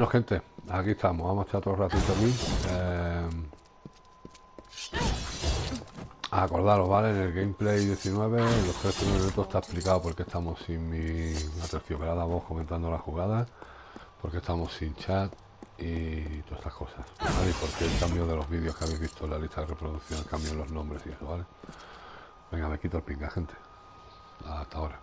Bueno, gente, aquí estamos, vamos a estar todo el ratito aquí. Acordaros, ¿vale? En el gameplay 19, los 3 primeros minutos está explicado por qué estamos sin mi aterciopelada voz comentando las jugadas, por qué estamos sin chat y todas estas cosas, ¿vale? Y por qué el cambio de los vídeos que habéis visto en la lista de reproducción, el cambio en los nombres y eso, ¿vale? Venga, me quito el pinga, gente. Hasta ahora.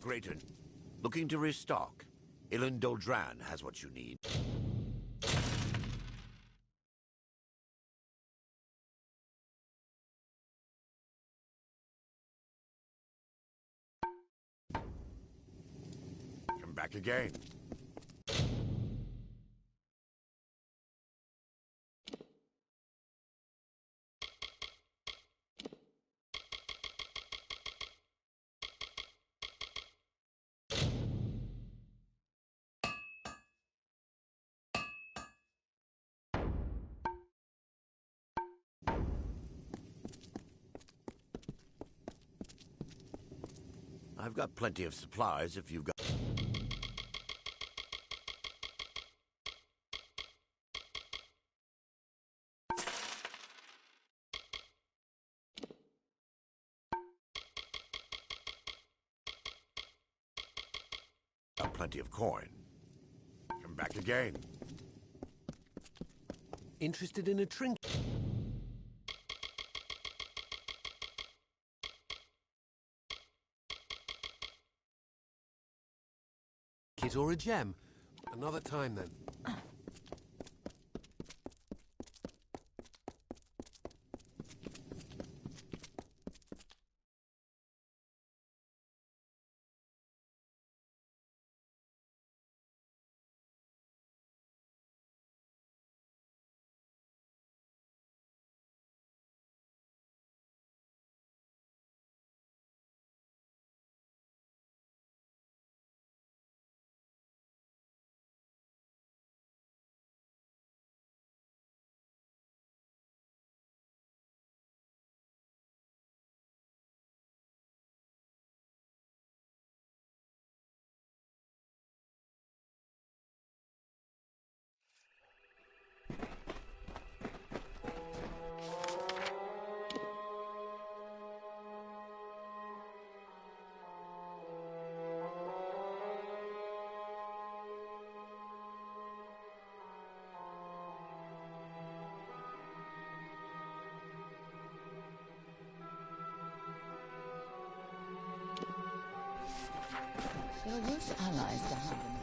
Greater. Looking to restock. Ilan Doldran has what you need. Come back again. I've got plenty of supplies if you've got... Got plenty of coin. Come back again. Interested in a trinket? Or a gem. Another time then. There are worse allies to have than me.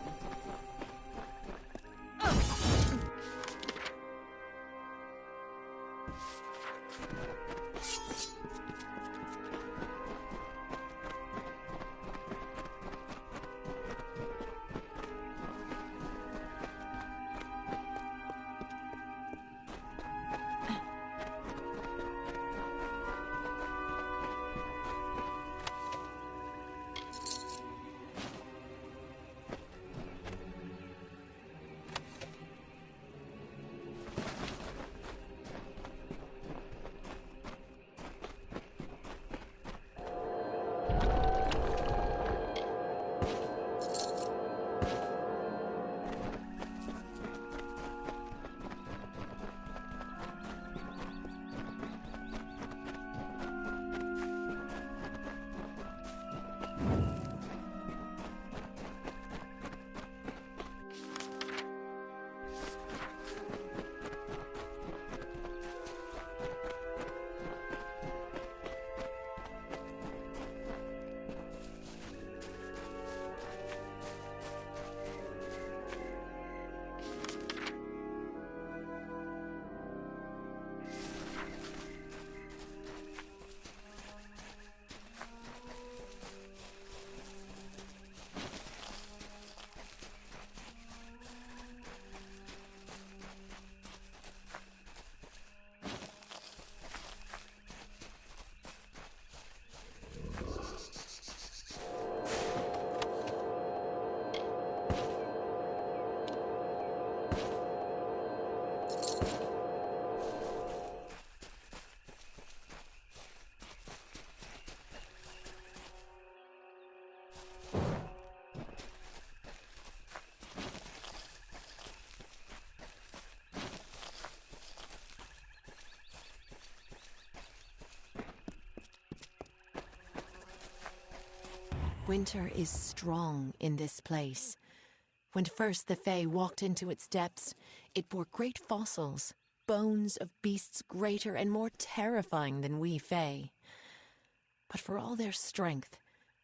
Winter is strong in this place. When first the Fae walked into its depths, it bore great fossils, bones of beasts greater and more terrifying than we Fae. But for all their strength,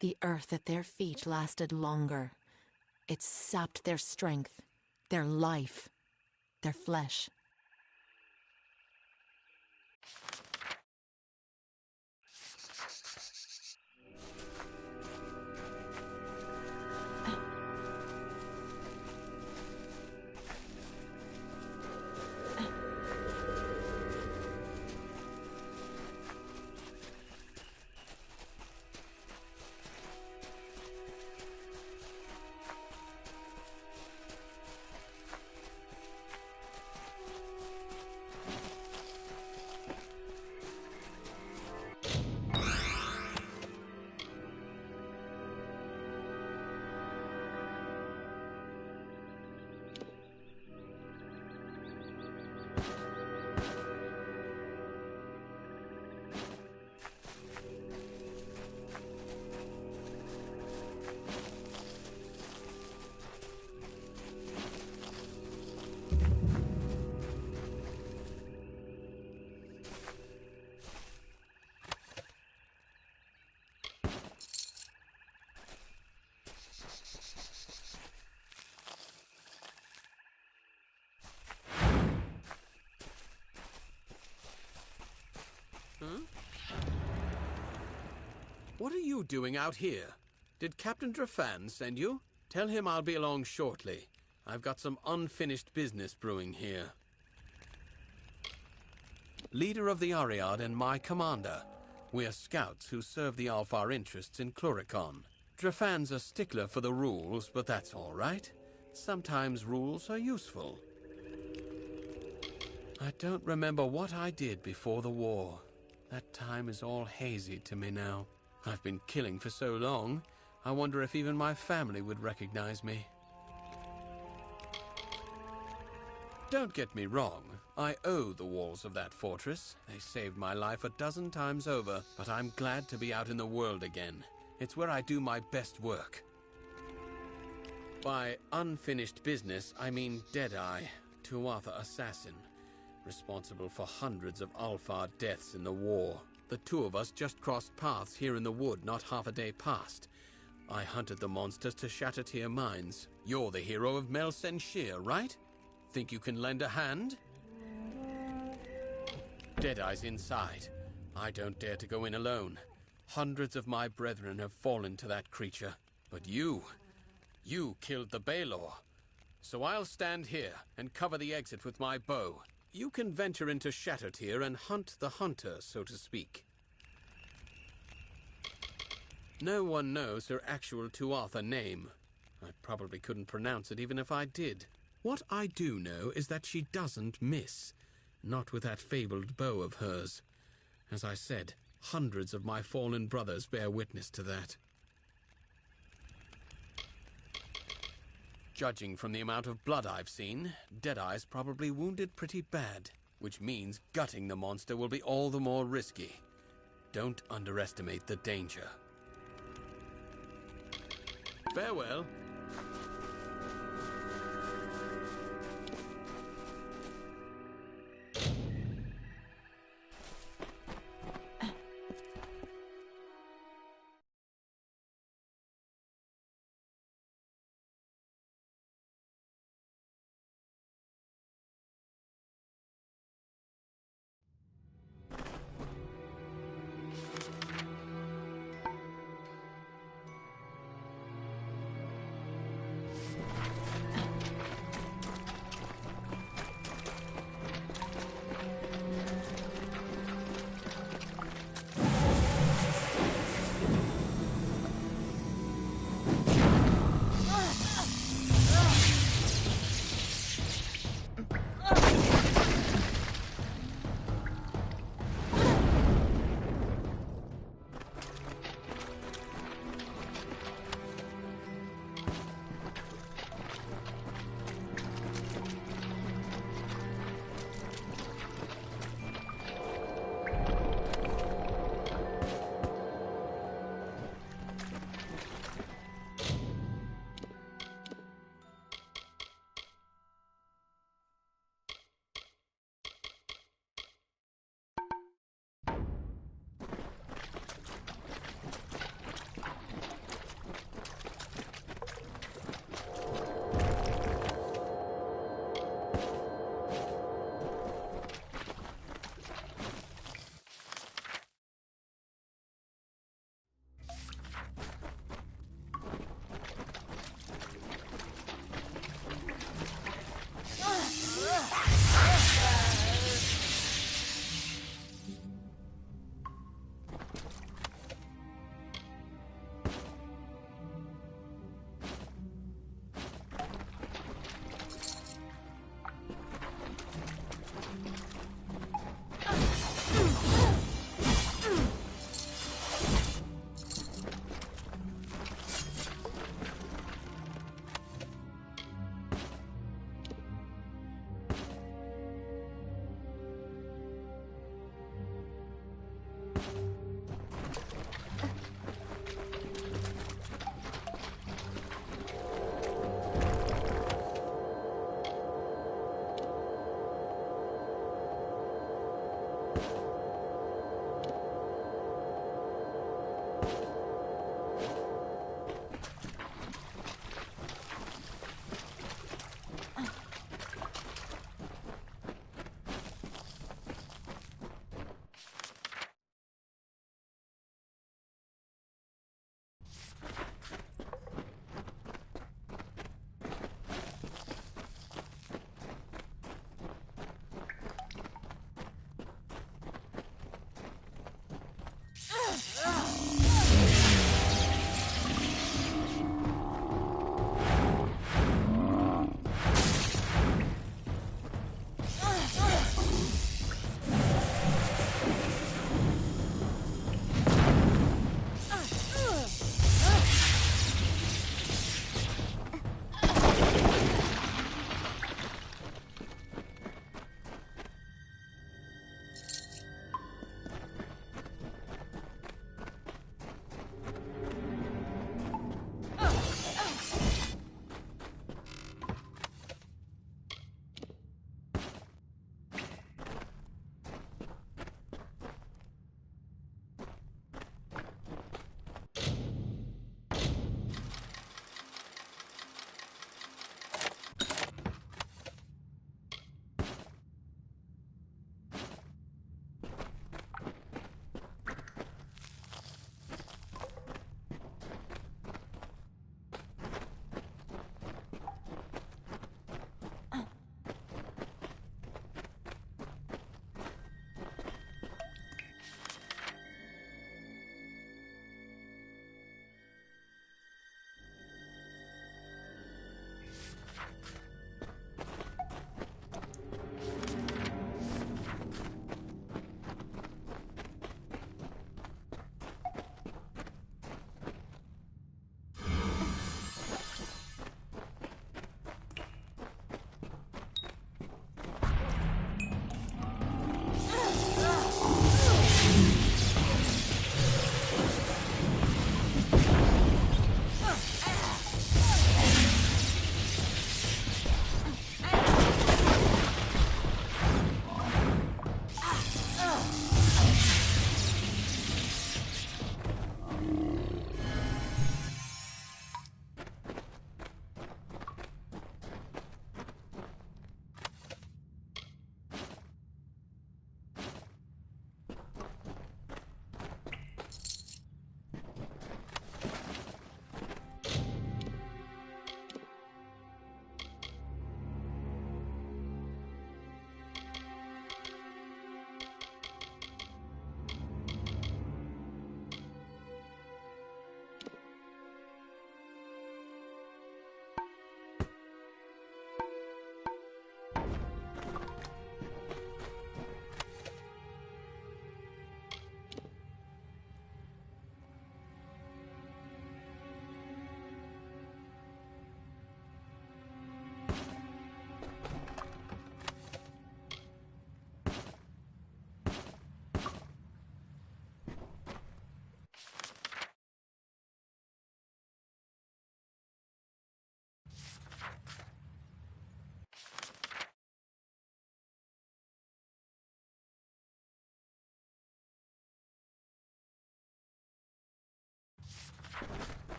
the earth at their feet lasted longer. It sapped their strength, their life, their flesh. What are you doing out here? Did Captain Drafan send you? Tell him I'll be along shortly. I've got some unfinished business brewing here. Leader of the Ariad and my commander. We're scouts who serve the Alfar interests in Cluricon. Drafan's a stickler for the rules, but that's all right. Sometimes rules are useful. I don't remember what I did before the war. That time is all hazy to me now. I've been killing for so long, I wonder if even my family would recognize me. Don't get me wrong, I owe the walls of that fortress. They saved my life a dozen times over, but I'm glad to be out in the world again. It's where I do my best work. By unfinished business, I mean Deadeye, Tuatha assassin, responsible for hundreds of Alfar deaths in the war. The two of us just crossed paths here in the wood not half a day past. I hunted the monsters to Shattertear Mines. You're the hero of Mel Senshir, right? Think you can lend a hand? Deadeye's inside. I don't dare to go in alone. Hundreds of my brethren have fallen to that creature. But you killed the Baelor. So I'll stand here and cover the exit with my bow. You can venture into Shattertear and hunt the hunter, so to speak. No one knows her actual Tuatha name. I probably couldn't pronounce it even if I did. What I do know is that she doesn't miss. Not with that fabled bow of hers. As I said, hundreds of my fallen brothers bear witness to that. Judging from the amount of blood I've seen, Deadeye's probably wounded pretty bad, which means gutting the monster will be all the more risky. Don't underestimate the danger. Farewell.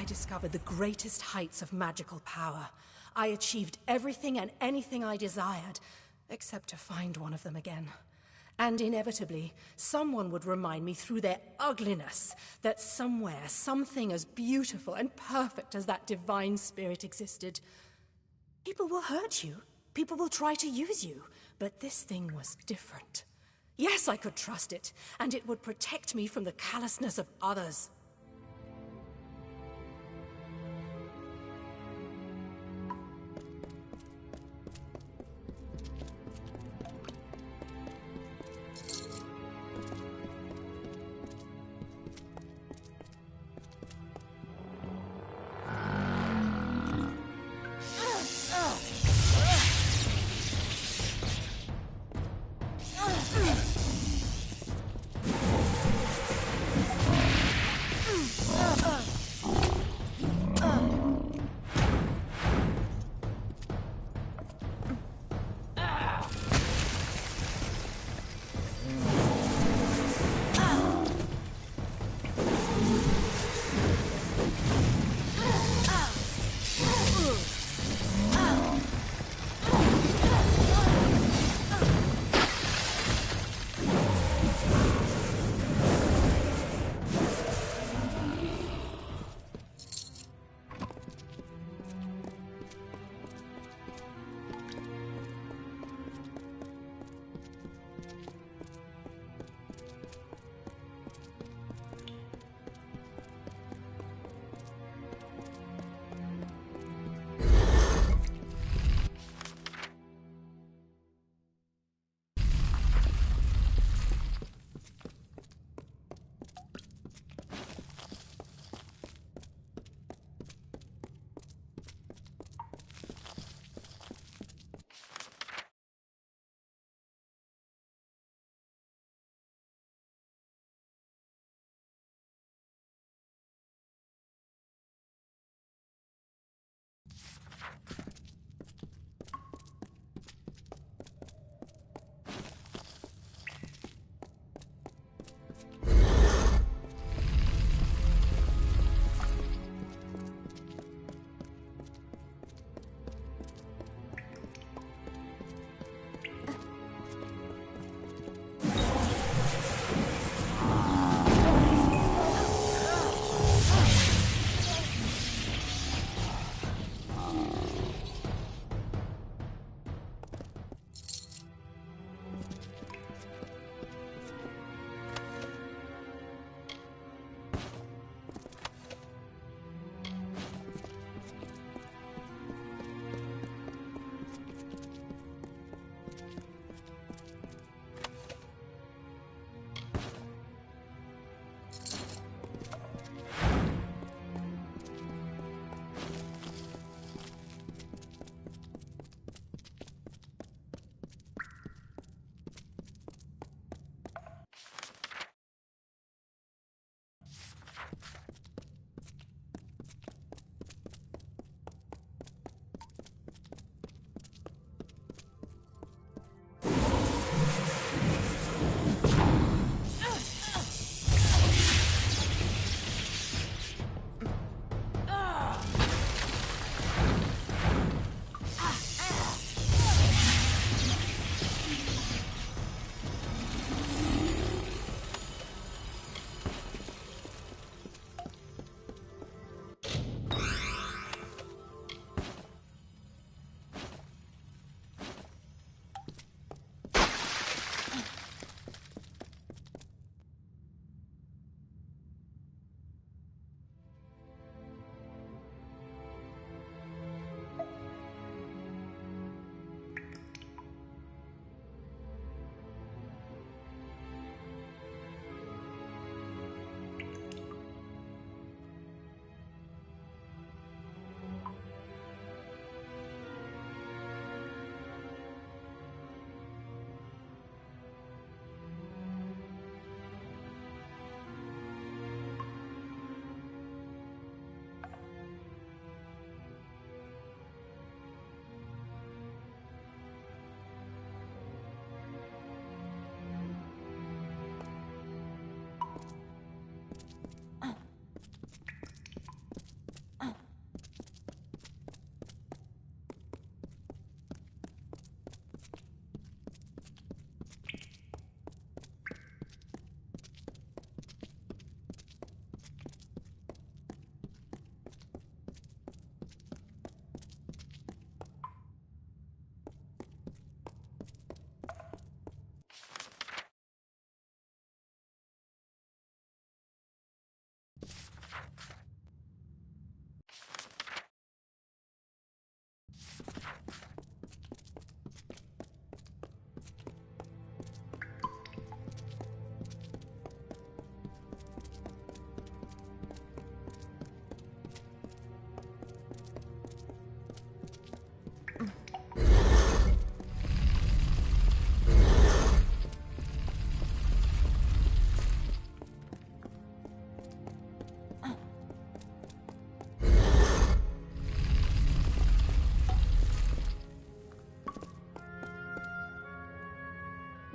I discovered the greatest heights of magical power. I achieved everything and anything I desired, except to find one of them again. And inevitably, someone would remind me through their ugliness that somewhere, something as beautiful and perfect as that divine spirit existed. People will hurt you. People will try to use you. But this thing was different. Yes, I could trust it, and it would protect me from the callousness of others.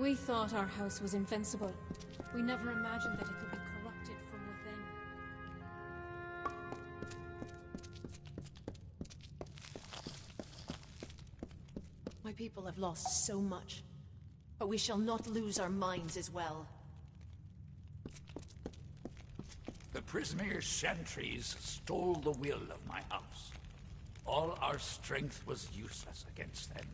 We thought our house was invincible. We never imagined that it could be corrupted from within. My people have lost so much, but we shall not lose our minds as well. The Prismare's sentries stole the will of my house. All our strength was useless against them.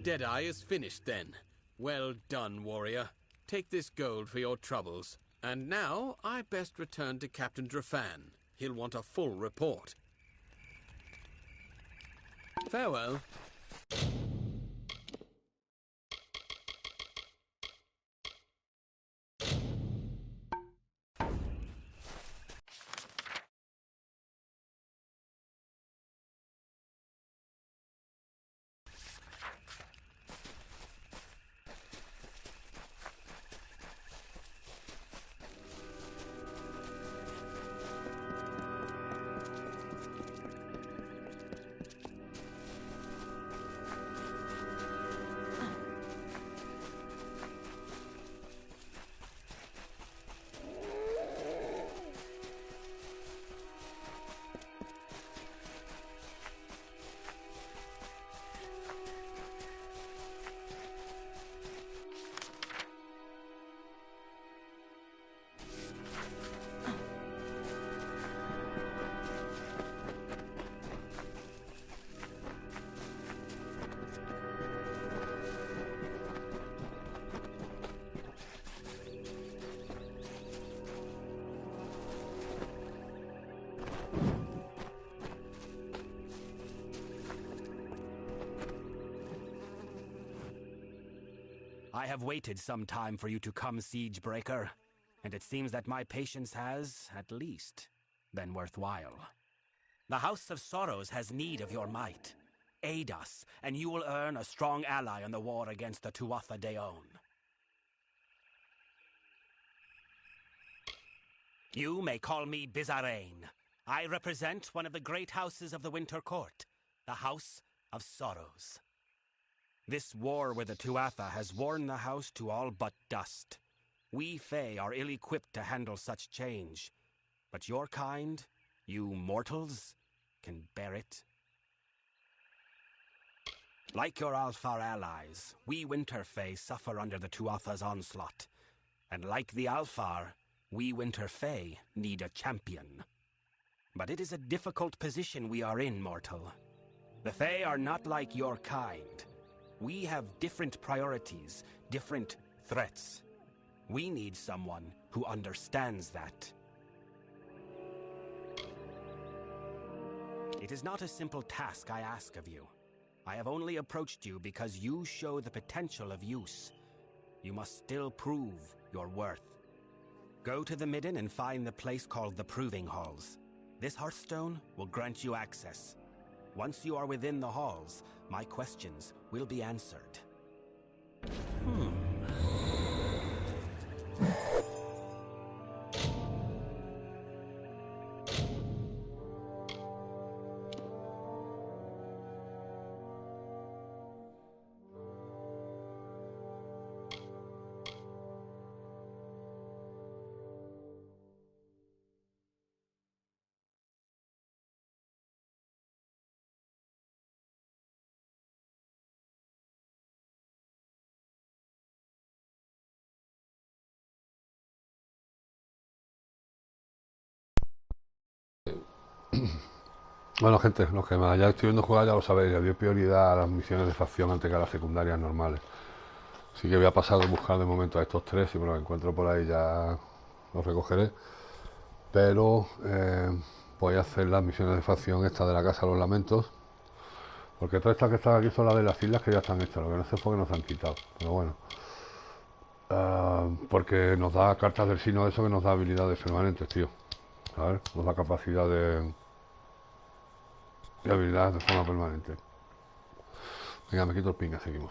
Deadeye is finished then. Well done, warrior. Take this gold for your troubles. And now I best return to Captain Drafan. He'll want a full report. Farewell. I have waited some time for you to come, Siegebreaker, and it seems that my patience has, at least, been worthwhile. The House of Sorrows has need of your might. Aid us, and you will earn a strong ally in the war against the Tuatha Deon. You may call me Bizarrain. I represent one of the great houses of the Winter Court, the House of Sorrows. This war with the Tuatha has worn the house to all but dust. We Fae are ill-equipped to handle such change, but your kind, you mortals, can bear it. Like your Alfar allies, we Winter Fae suffer under the Tuatha's onslaught, and like the Alfar, we Winter Fae need a champion. But it is a difficult position we are in, mortal. The Fae are not like your kind. We have different priorities, different threats. We need someone who understands that. It is not a simple task I ask of you. I have only approached you because you show the potential of use. You must still prove your worth. Go to the Midden and find the place called the Proving Halls. This Hearthstone will grant you access. Once you are within the halls, my questions will be answered. Bueno, gente, los que me hayáis estoy viendo jugar ya lo sabéis, le doy prioridad a las misiones de facción antes que a las secundarias normales. Así que voy a pasar a buscar de momento a estos tres, si me los encuentro por ahí ya los recogeré. Pero voy a hacer las misiones de facción esta de la Casa de los Lamentos, porque todas estas que están aquí son las de las islas que ya están hechas, lo que no sé fue que nos han quitado, pero bueno. Porque nos da cartas del signo de eso que nos da habilidades permanentes, tío. ¿Sabes? Nos da capacidad de habilidades de forma permanente. Venga, me quito el pinga, seguimos.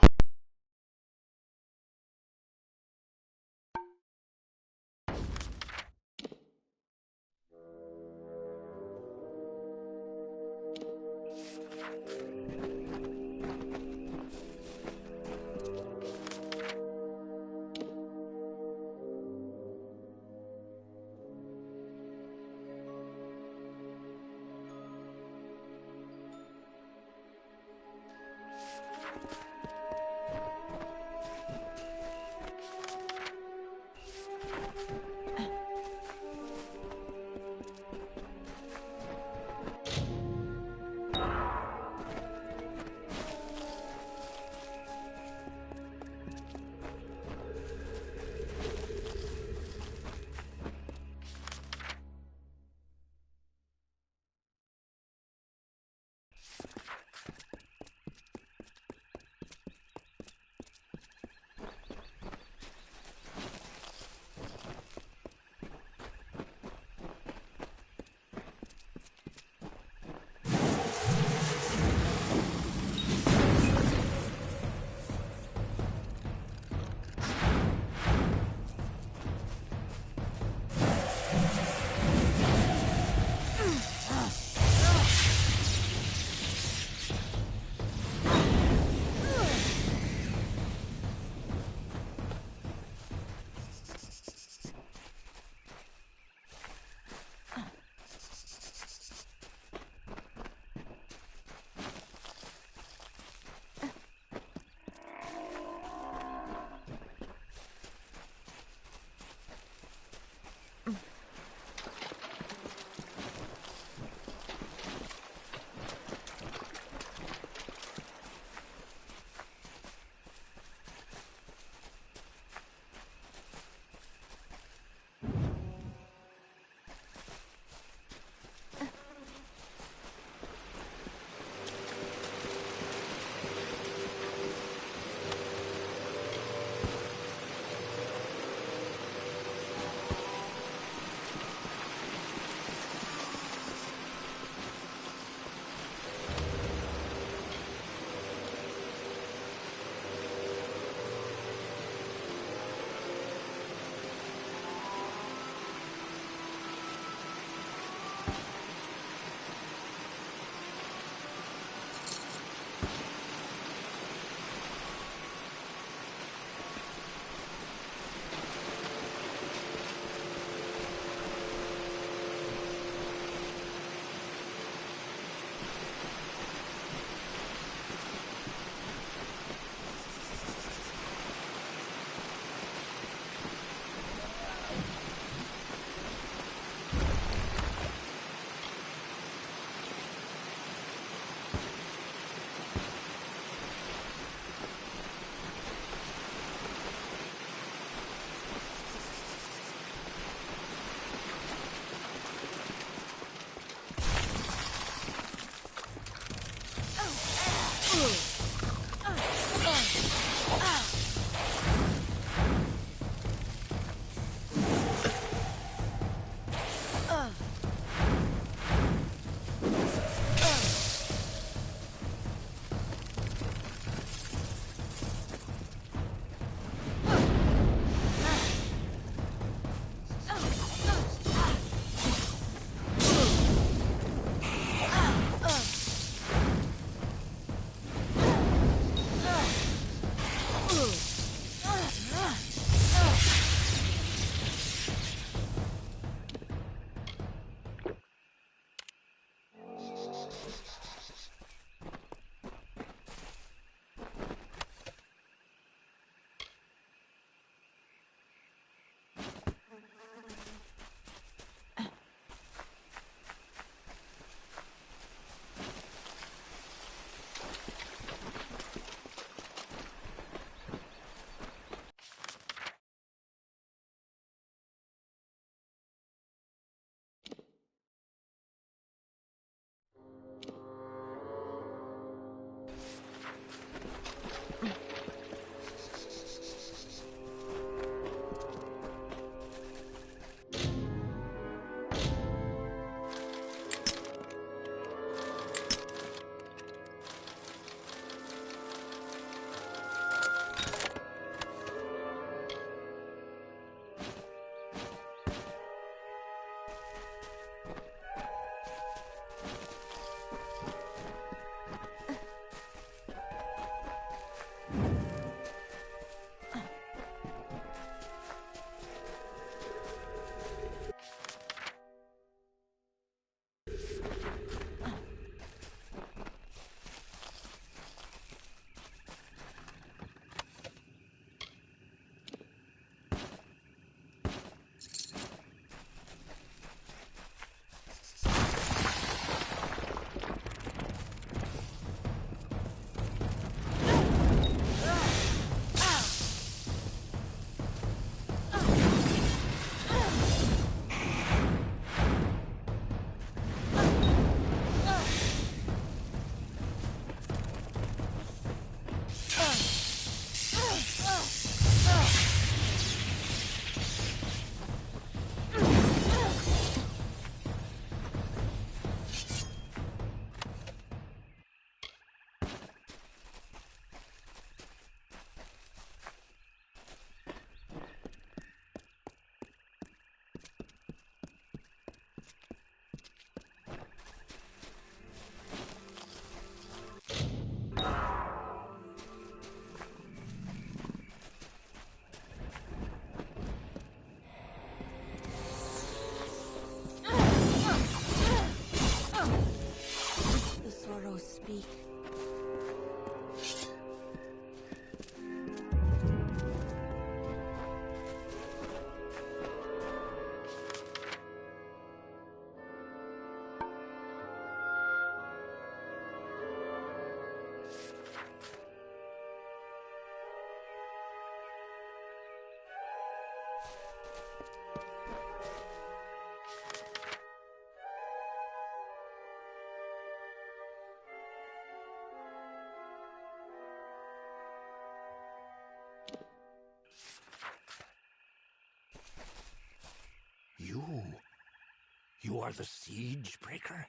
are the siege breaker?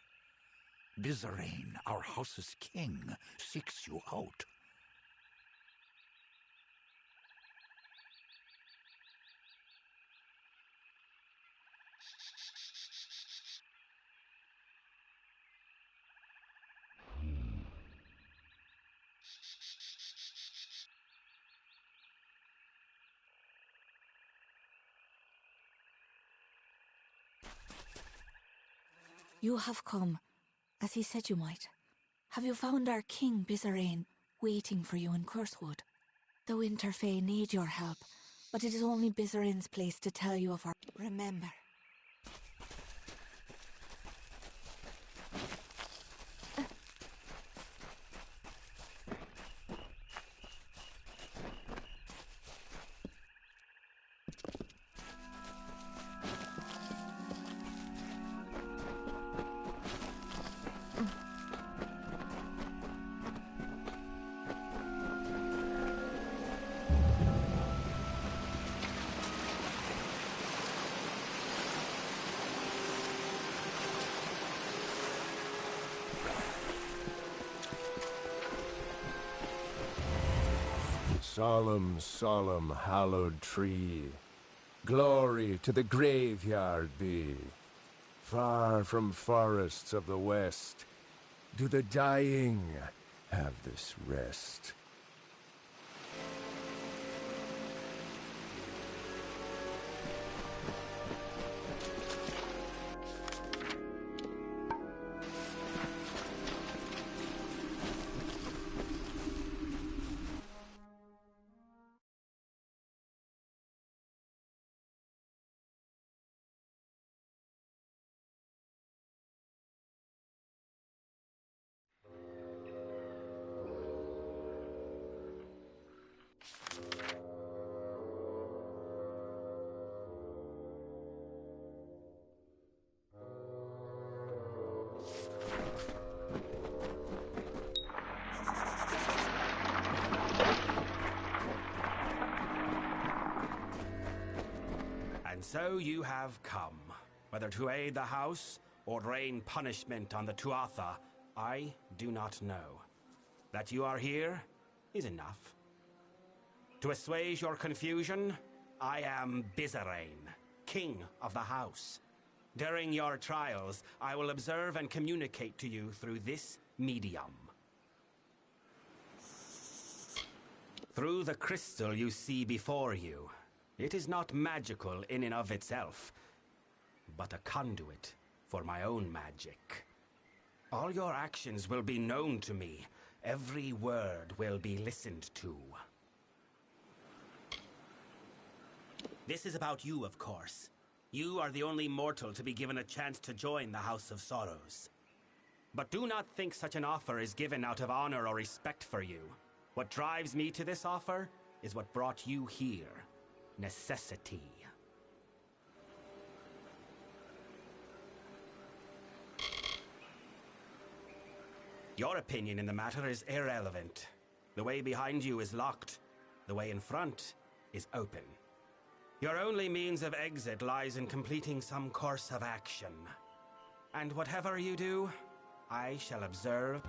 Bizarane, our house's king, seeks you out. You have come, as he said you might. Have you found our king, Bizarane, waiting for you in Cursewood? The Winter Fae need your help, but it is only Bizarane's place to tell you of our... Remember. Solemn, solemn, hallowed tree, glory to the graveyard be. Far from forests of the west, do the dying have this rest. And so you have come, whether to aid the house or rain punishment on the Tuatha, I do not know. That you are here is enough. To assuage your confusion, I am Bizarane, king of the house. During your trials, I will observe and communicate to you through this medium. Through the crystal you see before you, it is not magical in and of itself, but a conduit for my own magic. All your actions will be known to me. Every word will be listened to. This is about you, of course. You are the only mortal to be given a chance to join the House of Sorrows. But do not think such an offer is given out of honor or respect for you. What drives me to this offer is what brought you here. Necessity. Your opinion in the matter is irrelevant. The way behind you is locked. The way in front is open. Your only means of exit lies in completing some course of action. And whatever you do, I shall observe.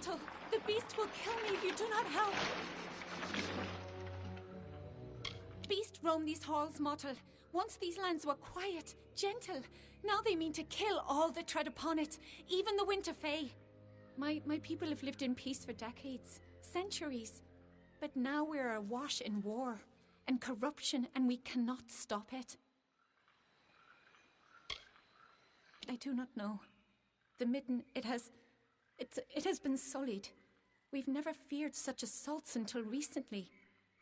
mortal. The beast will kill me if you do not help. Beast roam these halls, mortal. Once these lands were quiet, gentle. Now they mean to kill all that tread upon it, even the winter fae. My people have lived in peace for decades, centuries. But now we're awash in war and corruption, and we cannot stop it. I do not know. The midden, it has been sullied. We've never feared such assaults until recently.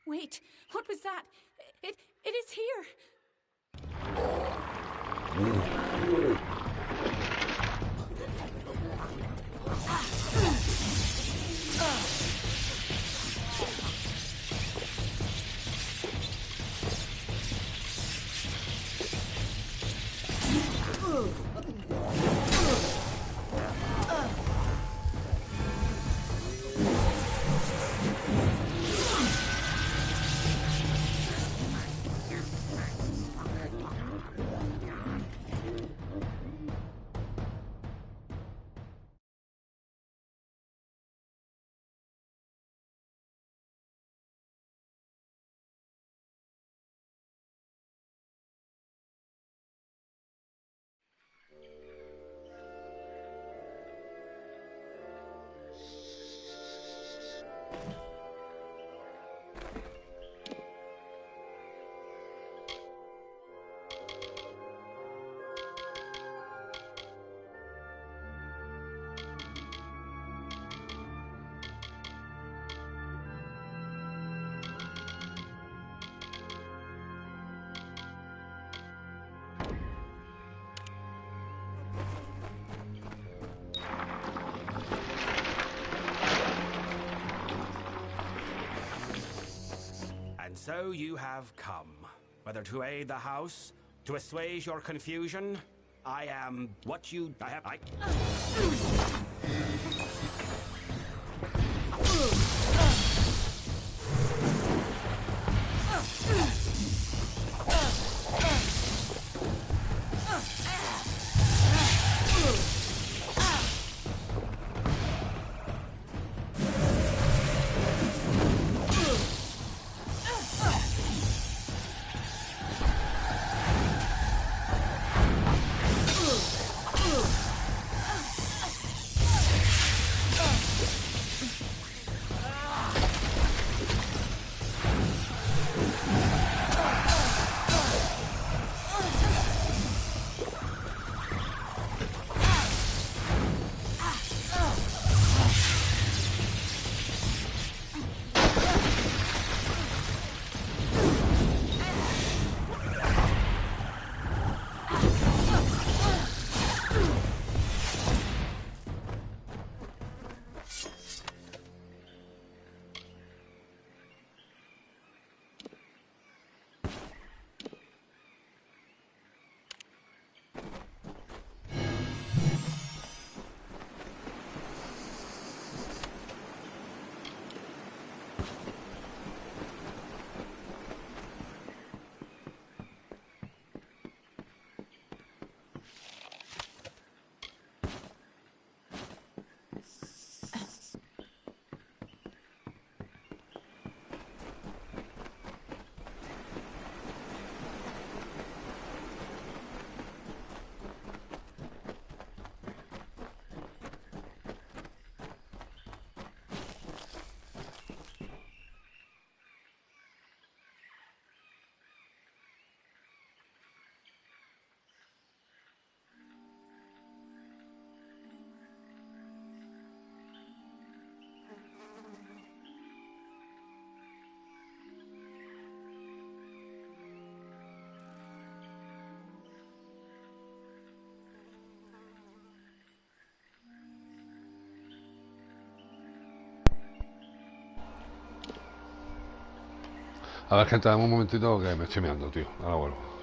Wait, what was that? It is here! So you have come, whether to aid the house, to assuage your confusion. I am what you... A ver, gente, dame un momentito que me estoy meando, tío. Ahora vuelvo.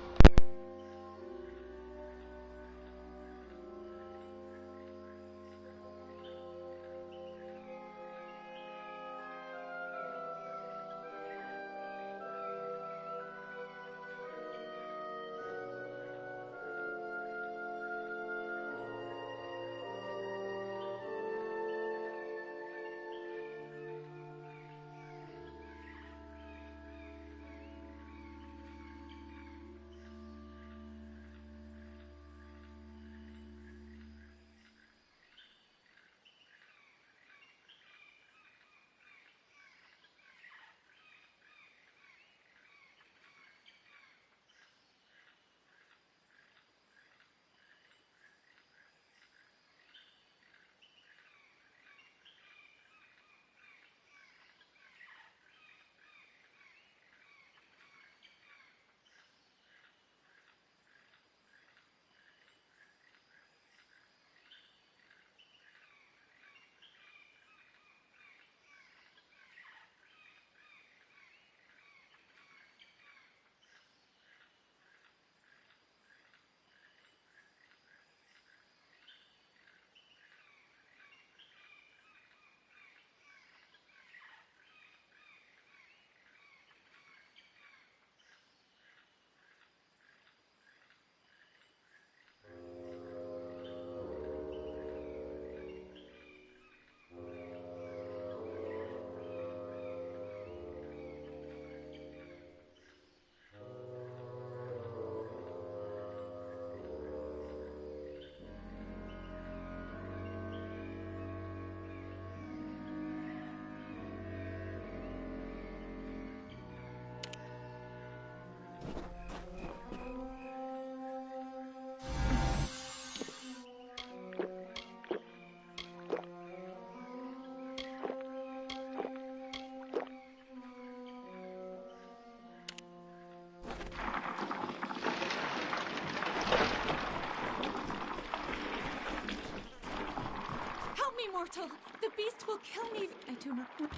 mortal. The beast will kill me. I do not want.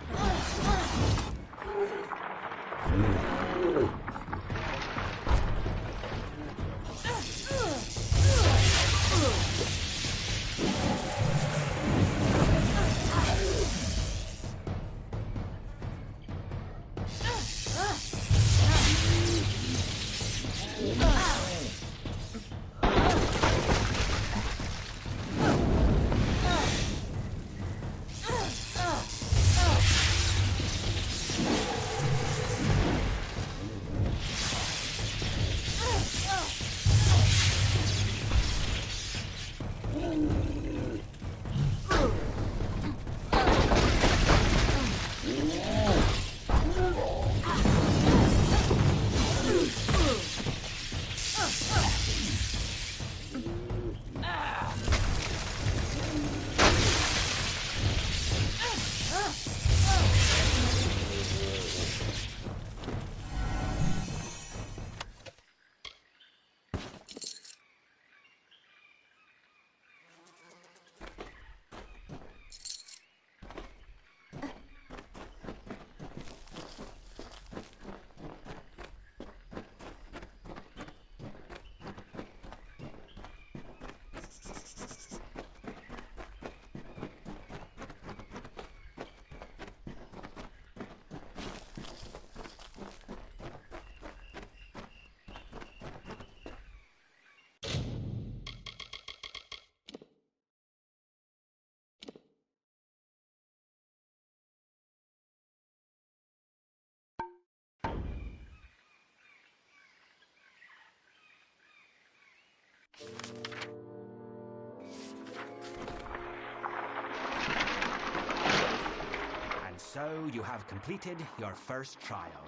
And so you have completed your first trial.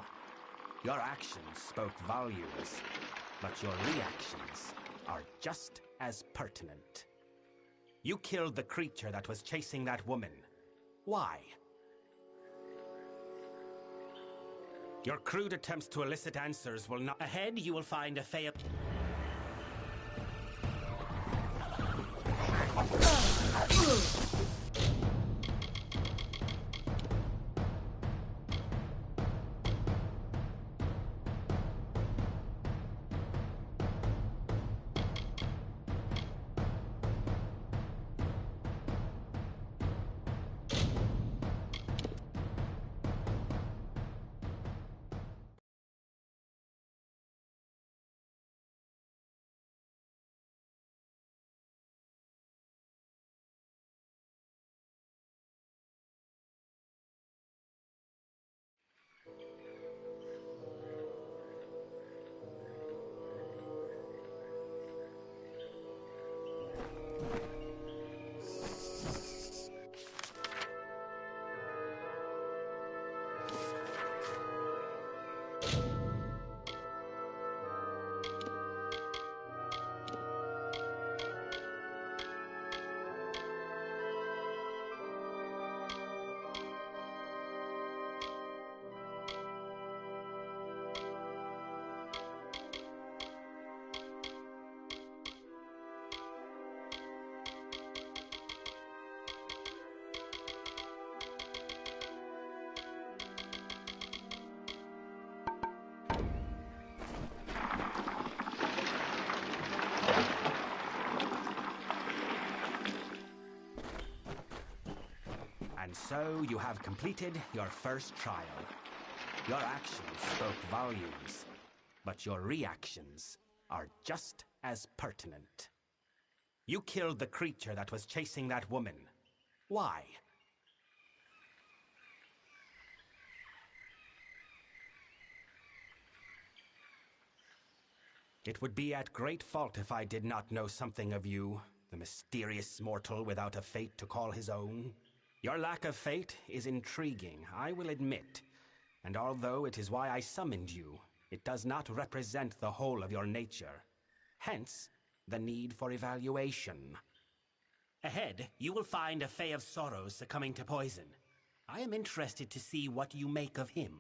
Your actions spoke volumes, but your reactions are just as pertinent. You killed the creature that was chasing that woman. Why? Your crude attempts to elicit answers will not... Ahead, you will find a fail... And so you have completed your first trial. Your actions spoke volumes, but your reactions are just as pertinent. You killed the creature that was chasing that woman. Why? It would be at great fault if I did not know something of you, the mysterious mortal without a fate to call his own. Your lack of fate is intriguing, I will admit, and although it is why I summoned you, it does not represent the whole of your nature. Hence, the need for evaluation. Ahead, you will find a Fae of Sorrows succumbing to poison. I am interested to see what you make of him.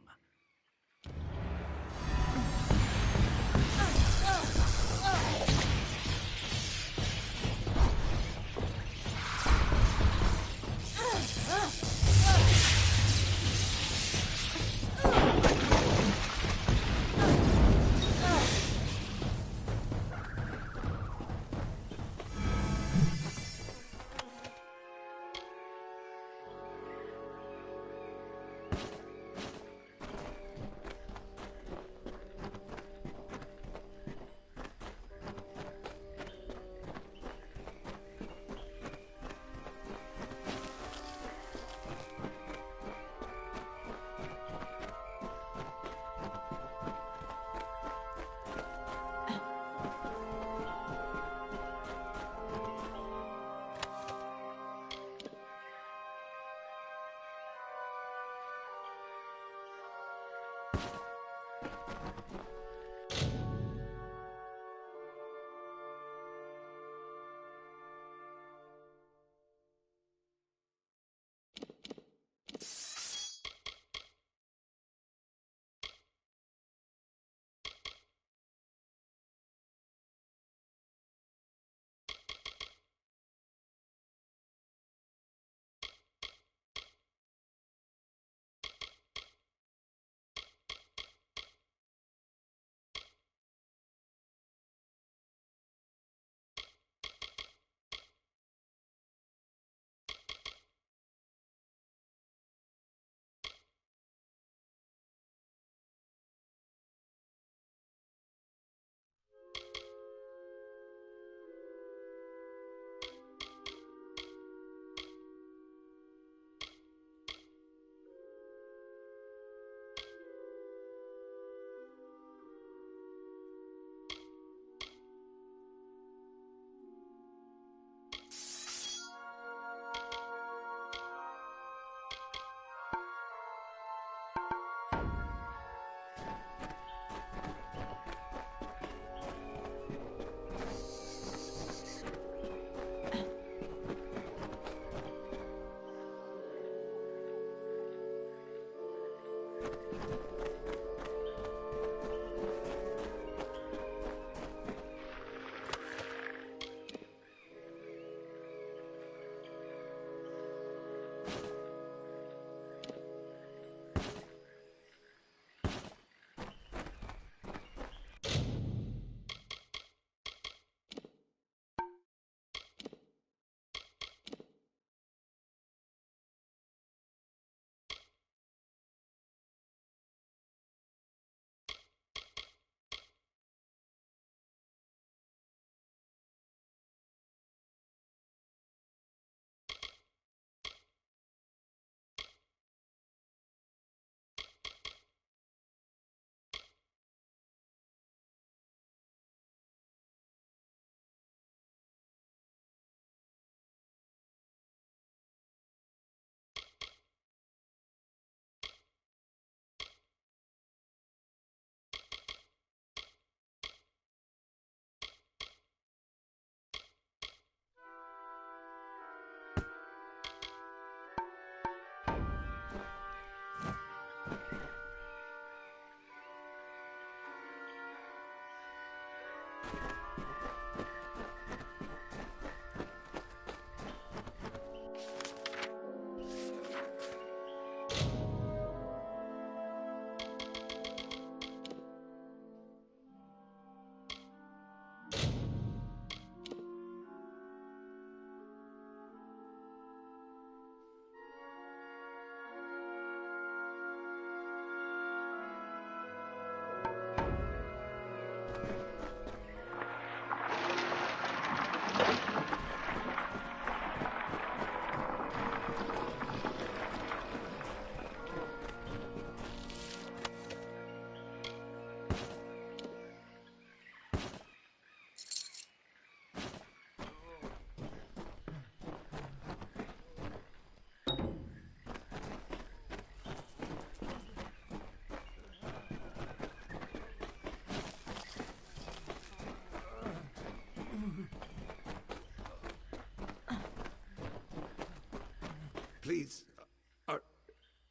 Please,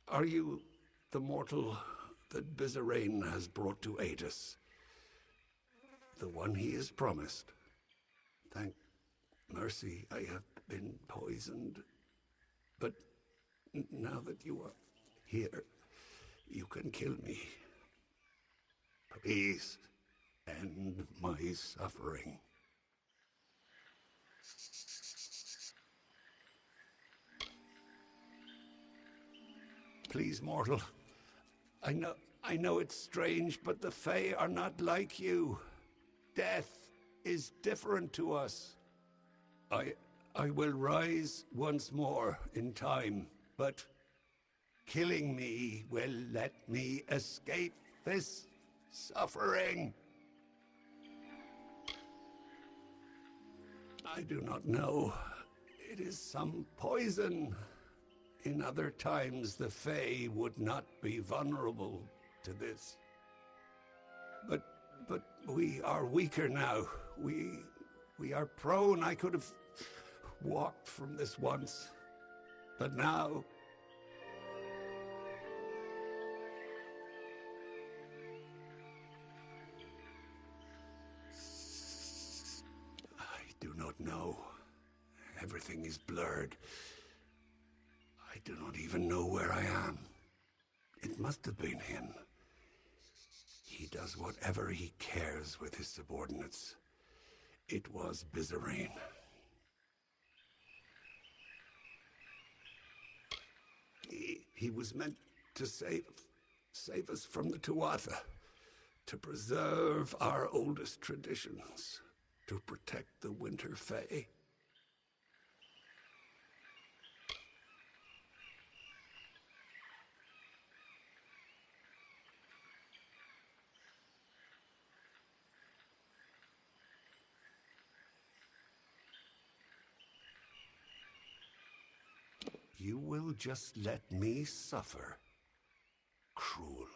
are you the mortal that Bizarrain has brought to aid us? The one he has promised? Thank mercy I have been poisoned. But now that you are here, you can kill me. Please, end my suffering. Please, mortal. I know it's strange, but the Fae are not like you. Death is different to us. I will rise once more in time, but killing me will let me escape this suffering. I do not know. It is some poison. In other times, the Fae would not be vulnerable to this. But we are weaker now. We are prone. I could have walked from this once. But now... I do not know. Everything is blurred. I do not even know where I am. It must have been him. He does whatever he cares with his subordinates. It was Bizarrain. He was meant to save us from the Tuatha, to preserve our oldest traditions, to protect the Winter Fae. You will just let me suffer, cruel.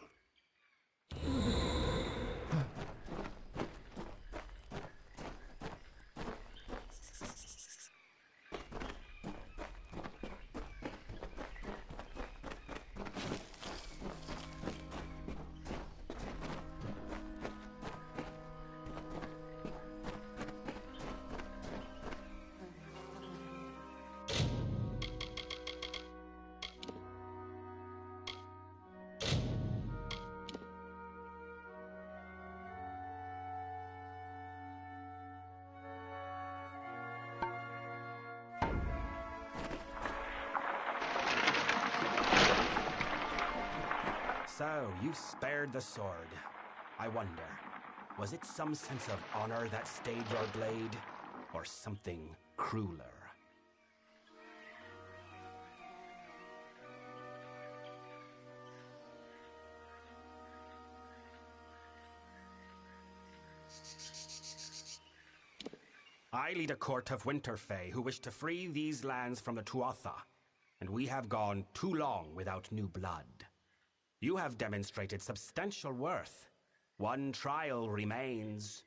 So, you spared the sword. I wonder, was it some sense of honor that stayed your blade, or something crueler? I lead a court of Winter Fae who wish to free these lands from the Tuatha, and we have gone too long without new blood. You have demonstrated substantial worth. One trial remains.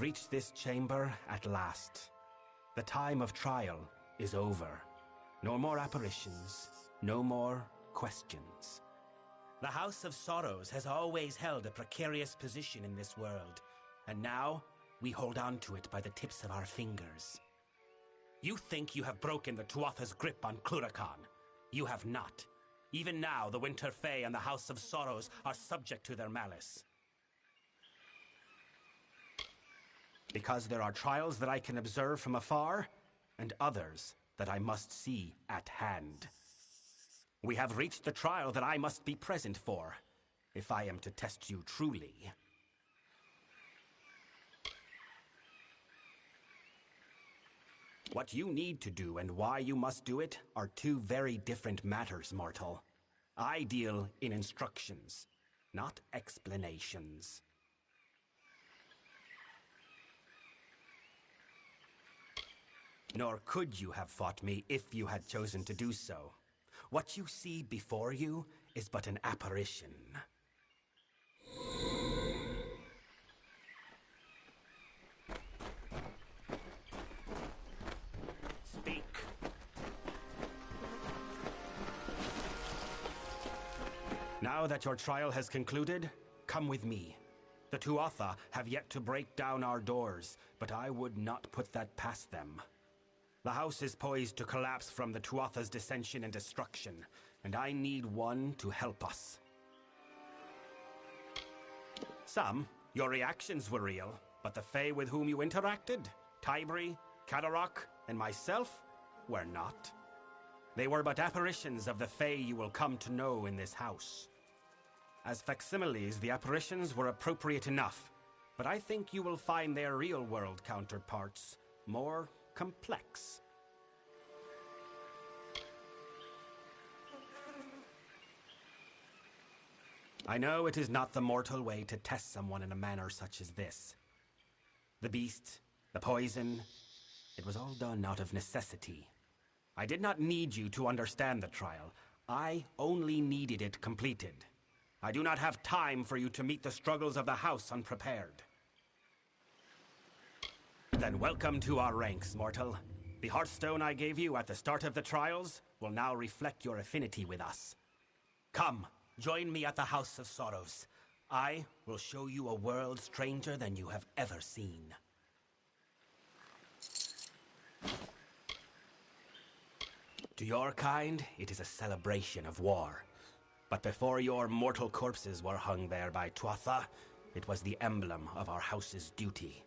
reached this chamber at last. The time of trial is over. No more apparitions, no more questions. The House of Sorrows has always held a precarious position in this world, and now we hold on to it by the tips of our fingers. You think you have broken the Tuatha's grip on Cluracan. You have not. Even now, the Winter Fae and the House of Sorrows are subject to their malice. Because there are trials that I can observe from afar, and others that I must see at hand. We have reached the trial that I must be present for, if I am to test you truly. What you need to do and why you must do it are two very different matters, mortal. I deal in instructions, not explanations. Nor could you have fought me if you had chosen to do so. What you see before you is but an apparition. Speak. Now that your trial has concluded, come with me. The Tuatha have yet to break down our doors, but I would not put that past them. The house is poised to collapse from the Tuatha's dissension and destruction, and I need one to help us. Your reactions were real, but the Fae with whom you interacted, Tybri, Kadarok, and myself, were not. They were but apparitions of the Fae you will come to know in this house. As facsimiles, the apparitions were appropriate enough, but I think you will find their real-world counterparts more complex. I know it is not the mortal way to test someone in a manner such as this. The beast, the poison, it was all done out of necessity. I did not need you to understand the trial. I only needed it completed. I do not have time for you to meet the struggles of the house unprepared. Then welcome to our ranks, mortal. The Hearthstone I gave you at the start of the trials will now reflect your affinity with us. Come, join me at the House of Sorrows. I will show you a world stranger than you have ever seen. To your kind, it is a celebration of war. But before your mortal corpses were hung there by Tuatha, it was the emblem of our house's duty.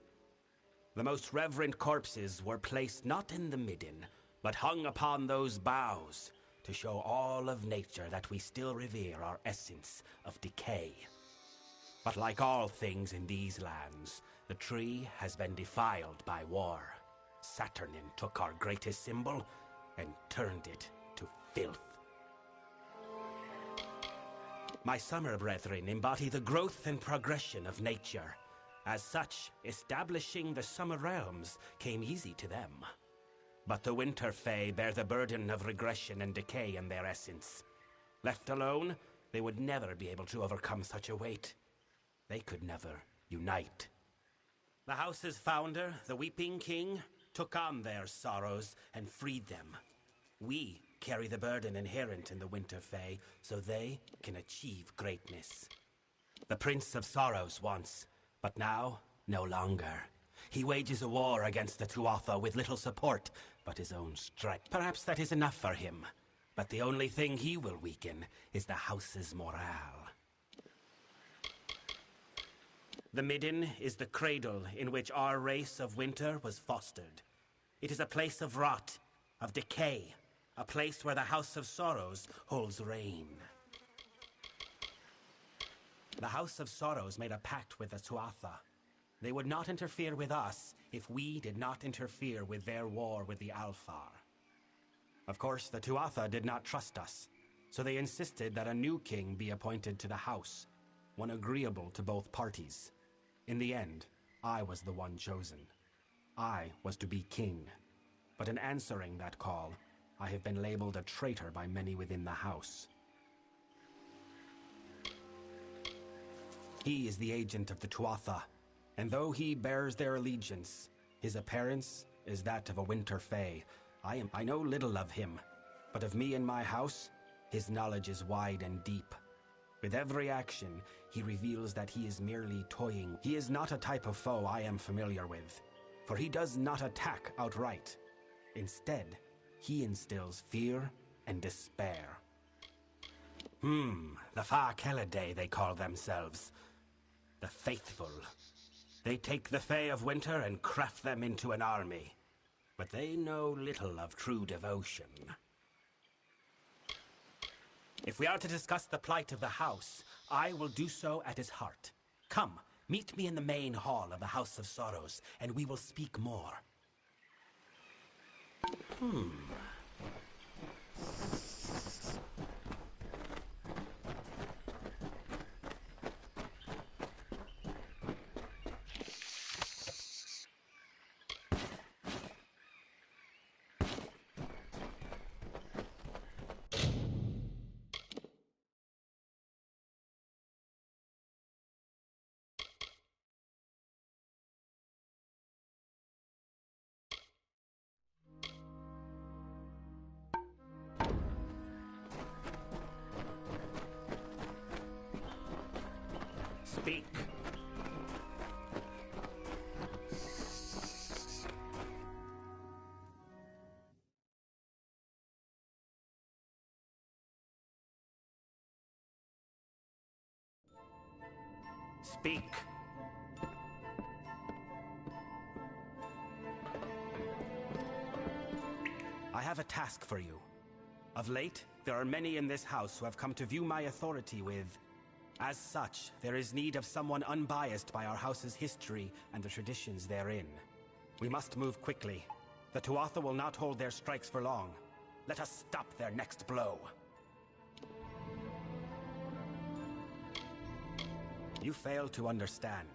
The most reverent corpses were placed not in the midden, but hung upon those boughs to show all of nature that we still revere our essence of decay. But like all things in these lands, the tree has been defiled by war. Saturnin took our greatest symbol and turned it to filth. My summer brethren embody the growth and progression of nature. As such, establishing the summer realms came easy to them. But the Winter Fae bear the burden of regression and decay in their essence. Left alone, they would never be able to overcome such a weight. They could never unite. The house's founder, the Weeping King, took on their sorrows and freed them. We carry the burden inherent in the Winter Fae so they can achieve greatness. The Prince of Sorrows once, but now, no longer. He wages a war against the Tuatha with little support, but his own strength. Perhaps that is enough for him, but the only thing he will weaken is the house's morale. The Midden is the cradle in which our race of winter was fostered. It is a place of rot, of decay, a place where the House of Sorrows holds reign. The House of Sorrows made a pact with the Tuatha. They would not interfere with us if we did not interfere with their war with the Alfar. Of course, the Tuatha did not trust us, so they insisted that a new king be appointed to the house, one agreeable to both parties. In the end, I was the one chosen. I was to be king. But in answering that call, I have been labeled a traitor by many within the house. He is the agent of the Tuatha. And though he bears their allegiance, his appearance is that of a winter fae. I know little of him, but of me and my house, his knowledge is wide and deep. With every action, he reveals that he is merely toying. He is not a type of foe I am familiar with, for he does not attack outright. Instead, he instills fear and despair. The Far Kelidae, they call themselves. The Faithful. They take the Fae of Winter and craft them into an army. But they know little of true devotion. If we are to discuss the plight of the house, I will do so at his heart. Come, meet me in the main hall of the House of Sorrows, and we will speak more. Speak. Speak. I have a task for you. Of late, there are many in this house who have come to view my authority with... As such, there is need of someone unbiased by our house's history and the traditions therein. We must move quickly. The Tuatha will not hold their strikes for long. Let us stop their next blow. You fail to understand.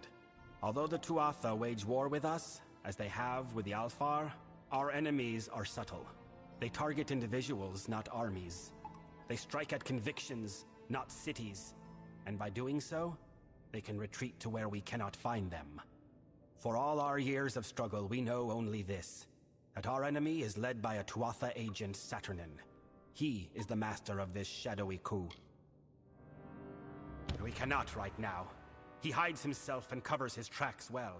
Although the Tuatha wage war with us, as they have with the Alfar, our enemies are subtle. They target individuals, not armies. They strike at convictions, not cities. And by doing so, they can retreat to where we cannot find them. For all our years of struggle, we know only this, that our enemy is led by a Tuatha agent, Saturnin. He is the master of this shadowy coup. We cannot right now. He hides himself and covers his tracks well.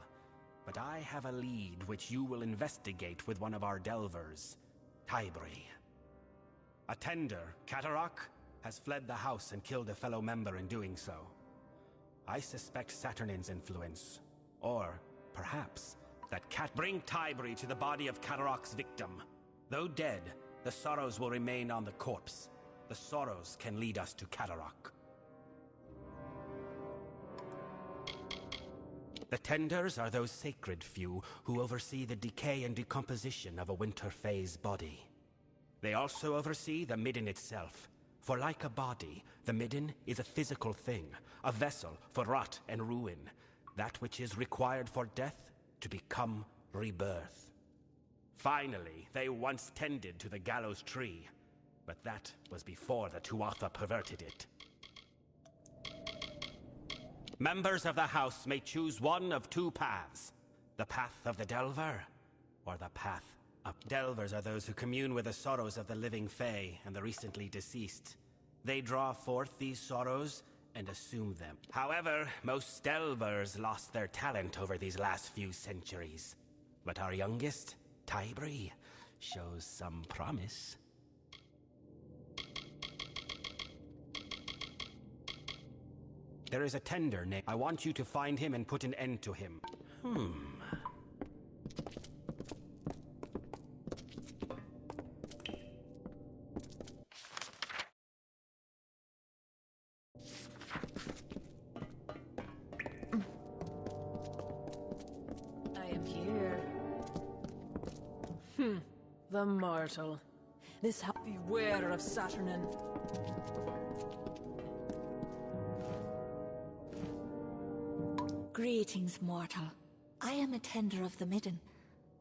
But I have a lead which you will investigate with one of our delvers, Tybri. A tender, Katarok, has fled the house and killed a fellow member in doing so. I suspect Saturnin's influence, or perhaps that bring Tybri to the body of Katarok's victim. Though dead, the sorrows will remain on the corpse. The sorrows can lead us to Katarok. The Tenders are those sacred few who oversee the decay and decomposition of a winter fae's body. They also oversee the Midden itself. For like a body, the Midden is a physical thing, a vessel for rot and ruin, that which is required for death to become rebirth. Finally, they once tended to the gallows tree, but that was before the Tuatha perverted it. Members of the house may choose one of two paths, the path of the Delver, or the path of... Delvers are those who commune with the sorrows of the living fae and the recently deceased. They draw forth these sorrows and assume them. However, most Delvers lost their talent over these last few centuries. But our youngest, Tybri, shows some promise. There is a tender named. I want you to find him and put an end to him. The mortal. Beware of Saturnin. Greetings, mortal. I am a tender of the Midden.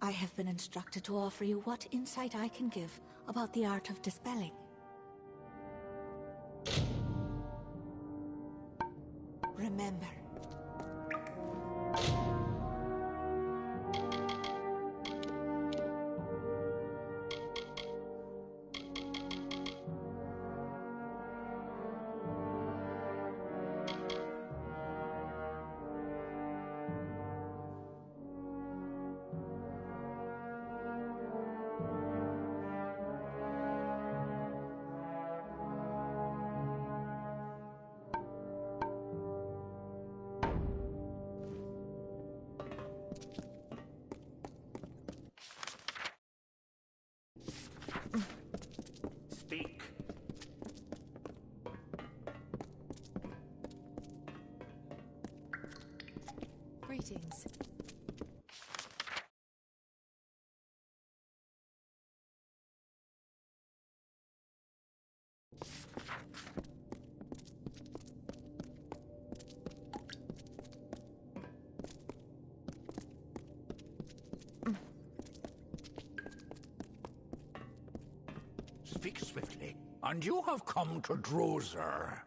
I have been instructed to offer you what insight I can give about the art of dispelling. Remember, Speak swiftly. And you have come to Drozer.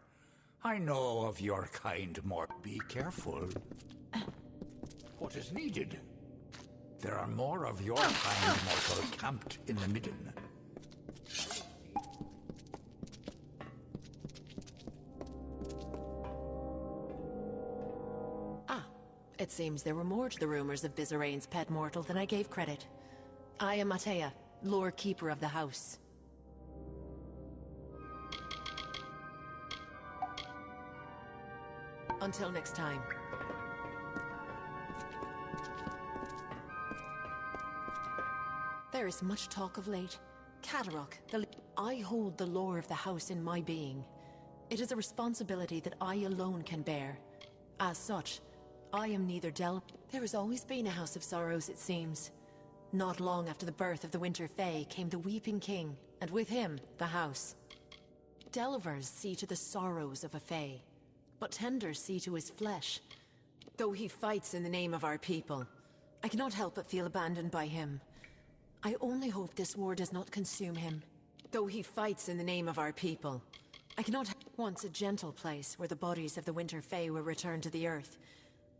I know of your kind more. Be careful. What is needed? There are more of your kind mortal camped in the midden. It seems there were more to the rumors of Vizirain's pet mortal than I gave credit. I am Matea, Lord Keeper of the House. Until next time. There is much talk of late. Katarok, I hold the lore of the house in my being. It is a responsibility that I alone can bear. As such, I am neither There has always been a House of Sorrows, it seems. Not long after the birth of the Winter Fae came the Weeping King, and with him, the house. Delvers see to the sorrows of a Fae, but Tenders see to his flesh. Though he fights in the name of our people, I cannot help but feel abandoned by him. I only hope this war does not consume him. Though he fights in the name of our people, I cannot... Once a gentle place where the bodies of the Winter Fae were returned to the earth,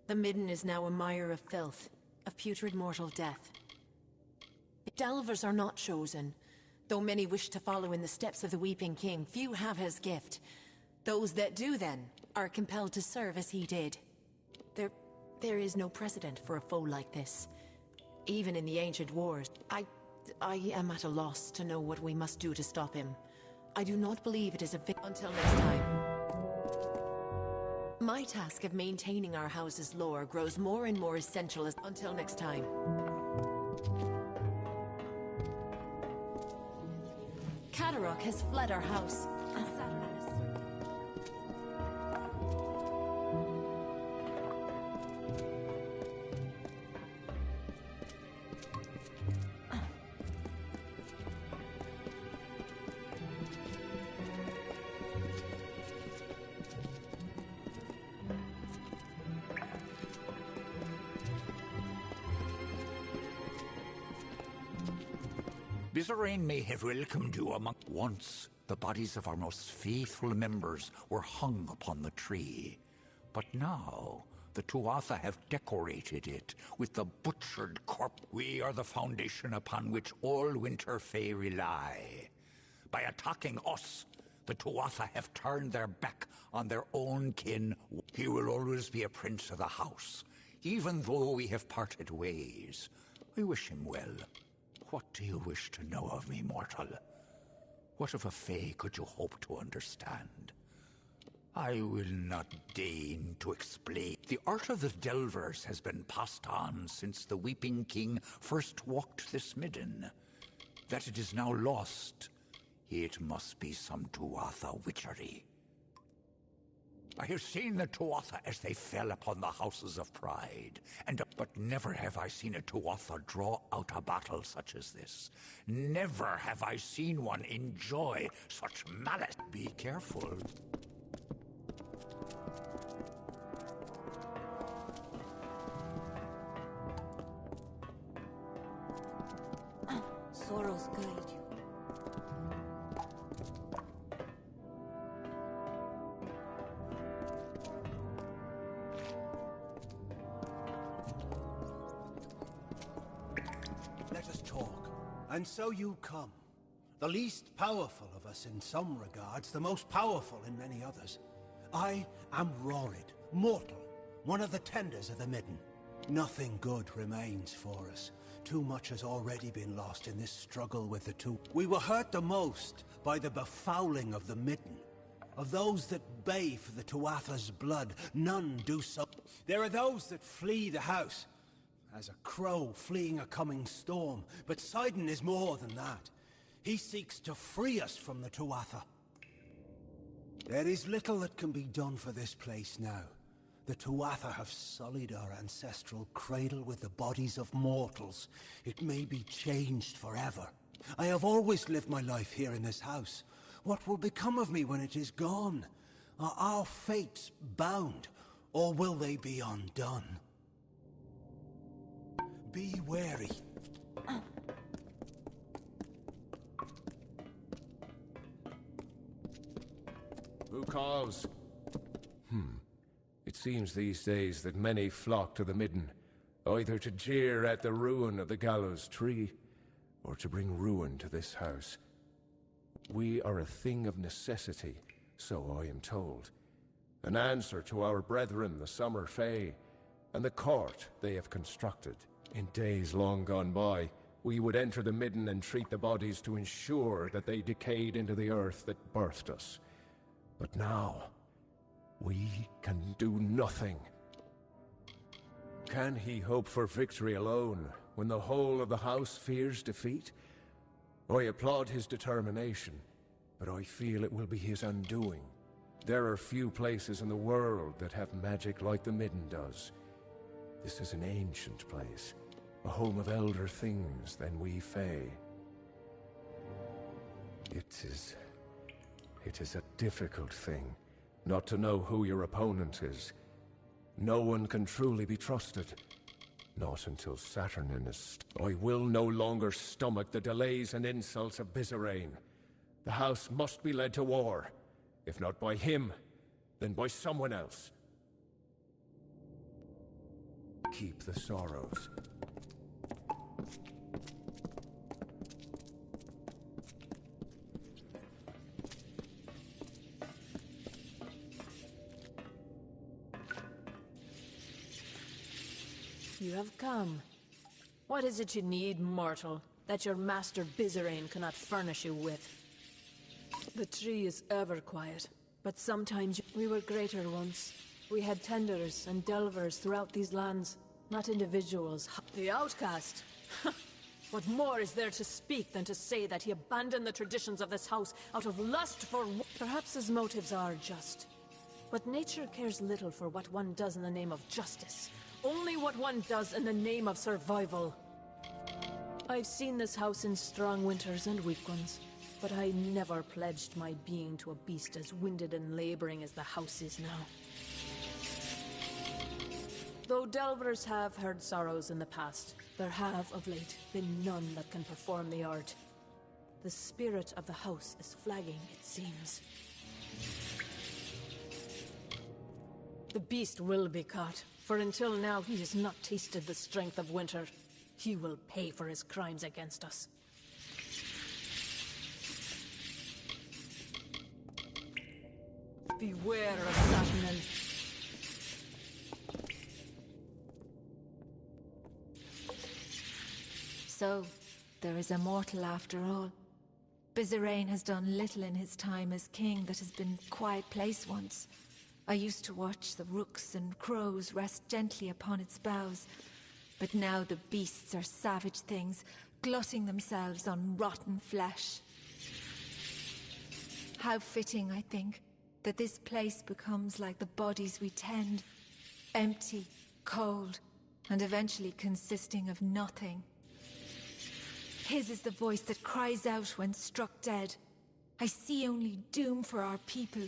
the midden is now a mire of filth, of putrid mortal death. Delvers are not chosen. Though many wish to follow in the steps of the Weeping King, few have his gift. Those that do, then, are compelled to serve as he did. There is no precedent for a foe like this. Even in the ancient wars, I am at a loss to know what we must do to stop him. I do not believe it is a Until next time. My task of maintaining our house's lore grows more and more essential until next time. Katarok has fled our house. Vizirain may have welcomed you among... Once, the bodies of our most faithful members were hung upon the tree. But now, the Tuatha have decorated it with the butchered corpse. We are the foundation upon which all Winter Fae rely. By attacking us, the Tuatha have turned their back on their own kin. He will always be a prince of the house, even though we have parted ways. I wish him well. What do you wish to know of me, mortal? What of a Fae could you hope to understand? I will not deign to explain. The art of the Delvers has been passed on since the Weeping King first walked this midden. That it is now lost, it must be some Tuatha witchery. I have seen the Tuatha as they fell upon the houses of pride, but never have I seen a Tuatha draw out a battle such as this. Never have I seen one enjoy such malice. Be careful. Sorrows guide you. Let us talk. And so you come. The least powerful of us in some regards, the most powerful in many others. I am Rorid, mortal, one of the tenders of the midden. Nothing good remains for us. Too much has already been lost in this struggle with the two. We were hurt the most by the befouling of the midden. Of those that bay for the Tuatha's blood, none do so. There are those that flee the house, as a crow fleeing a coming storm. But Sidon is more than that. He seeks to free us from the Tuatha. There is little that can be done for this place now. The Tuatha have sullied our ancestral cradle with the bodies of mortals. It may be changed forever. I have always lived my life here in this house, What will become of me when it is gone? Are our fates bound, or will they be undone? Be wary. Who calls? It seems these days that many flock to the midden, either to jeer at the ruin of the gallows tree, or to bring ruin to this house. We are a thing of necessity, so I am told. An answer to our brethren, the Summer Fae, and the court they have constructed. In days long gone by, we would enter the midden and treat the bodies to ensure that they decayed into the earth that birthed us. But now, we can do nothing. Can he hope for victory alone, when the whole of the house fears defeat? I applaud his determination, but I feel it will be his undoing. There are few places in the world that have magic like the Midden does. This is an ancient place, a home of elder things than we Fae. It is a difficult thing, not to know who your opponent is. No one can truly be trusted. Not until Saturnin is... I will no longer stomach the delays and insults of Bizarane. The house must be led to war. If not by him, then by someone else. Keep the sorrows. You have come. What is it you need, mortal, that your master Bizarane cannot furnish you with? The tree is ever quiet, but sometimes we were greater once. We had tenders and delvers throughout these lands, not individuals. The outcast? What more is there to speak than to say that he abandoned the traditions of this house out of lust for... Perhaps his motives are just. But nature cares little for what one does in the name of justice. Only what one does in the name of survival. I've seen this house in strong winters and weak ones, but I never pledged my being to a beast as winded and laboring as the house is now. Though delvers have heard sorrows in the past, there have, of late, been none that can perform the art. The spirit of the house is flagging, it seems. The beast will be caught, for until now he has not tasted the strength of winter. He will pay for his crimes against us. Beware of Saturnin. So, there is a mortal after all. Bizarane has done little in his time as king that has been a quiet place once. I used to watch the rooks and crows rest gently upon its boughs, but now the beasts are savage things, glutting themselves on rotten flesh. How fitting, I think, that this place becomes like the bodies we tend, empty, cold, and eventually consisting of nothing. His is the voice that cries out when struck dead. I see only doom for our people,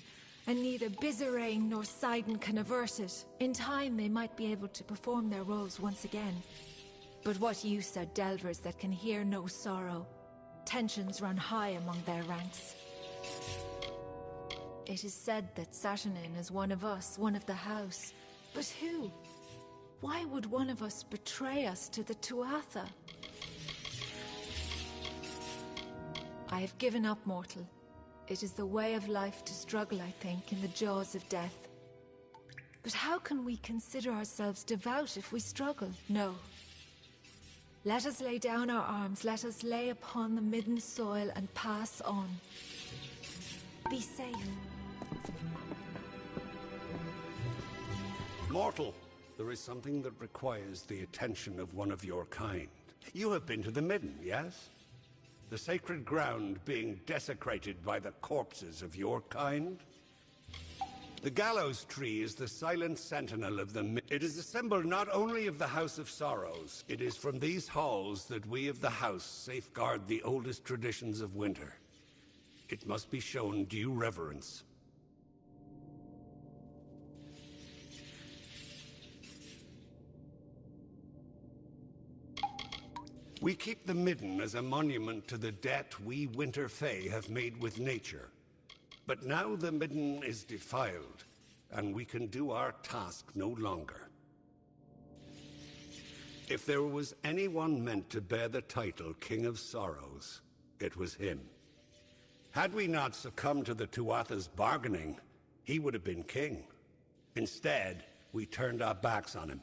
and neither Bizarane nor Sidon can avert it. In time, they might be able to perform their roles once again. But what use are delvers that can hear no sorrow? Tensions run high among their ranks. It is said that Saturnin is one of us, one of the house. But who? Why would one of us betray us to the Tuatha? I have given up, mortal. It is the way of life to struggle, I think, in the jaws of death. But how can we consider ourselves devout if we struggle? No. Let us lay down our arms, let us lay upon the midden soil and pass on. Be safe. Mortal, there is something that requires the attention of one of your kind. You have been to the midden, yes? The sacred ground being desecrated by the corpses of your kind? The gallows tree is the silent sentinel of the... It is a symbol not only of the House of Sorrows, it is from these halls that we of the house safeguard the oldest traditions of winter. It must be shown due reverence. We keep the midden as a monument to the debt we Winter Fae have made with nature. But now the midden is defiled, and we can do our task no longer. If there was anyone meant to bear the title King of Sorrows, it was him. Had we not succumbed to the Tuatha's bargaining, he would have been king. Instead, we turned our backs on him.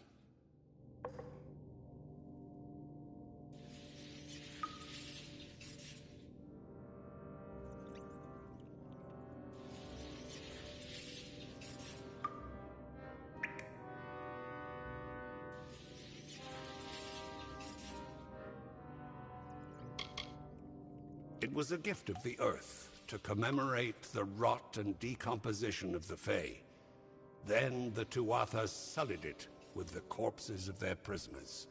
It was a gift of the Earth to commemorate the rot and decomposition of the Fae. Then the Tuathas sullied it with the corpses of their prisoners.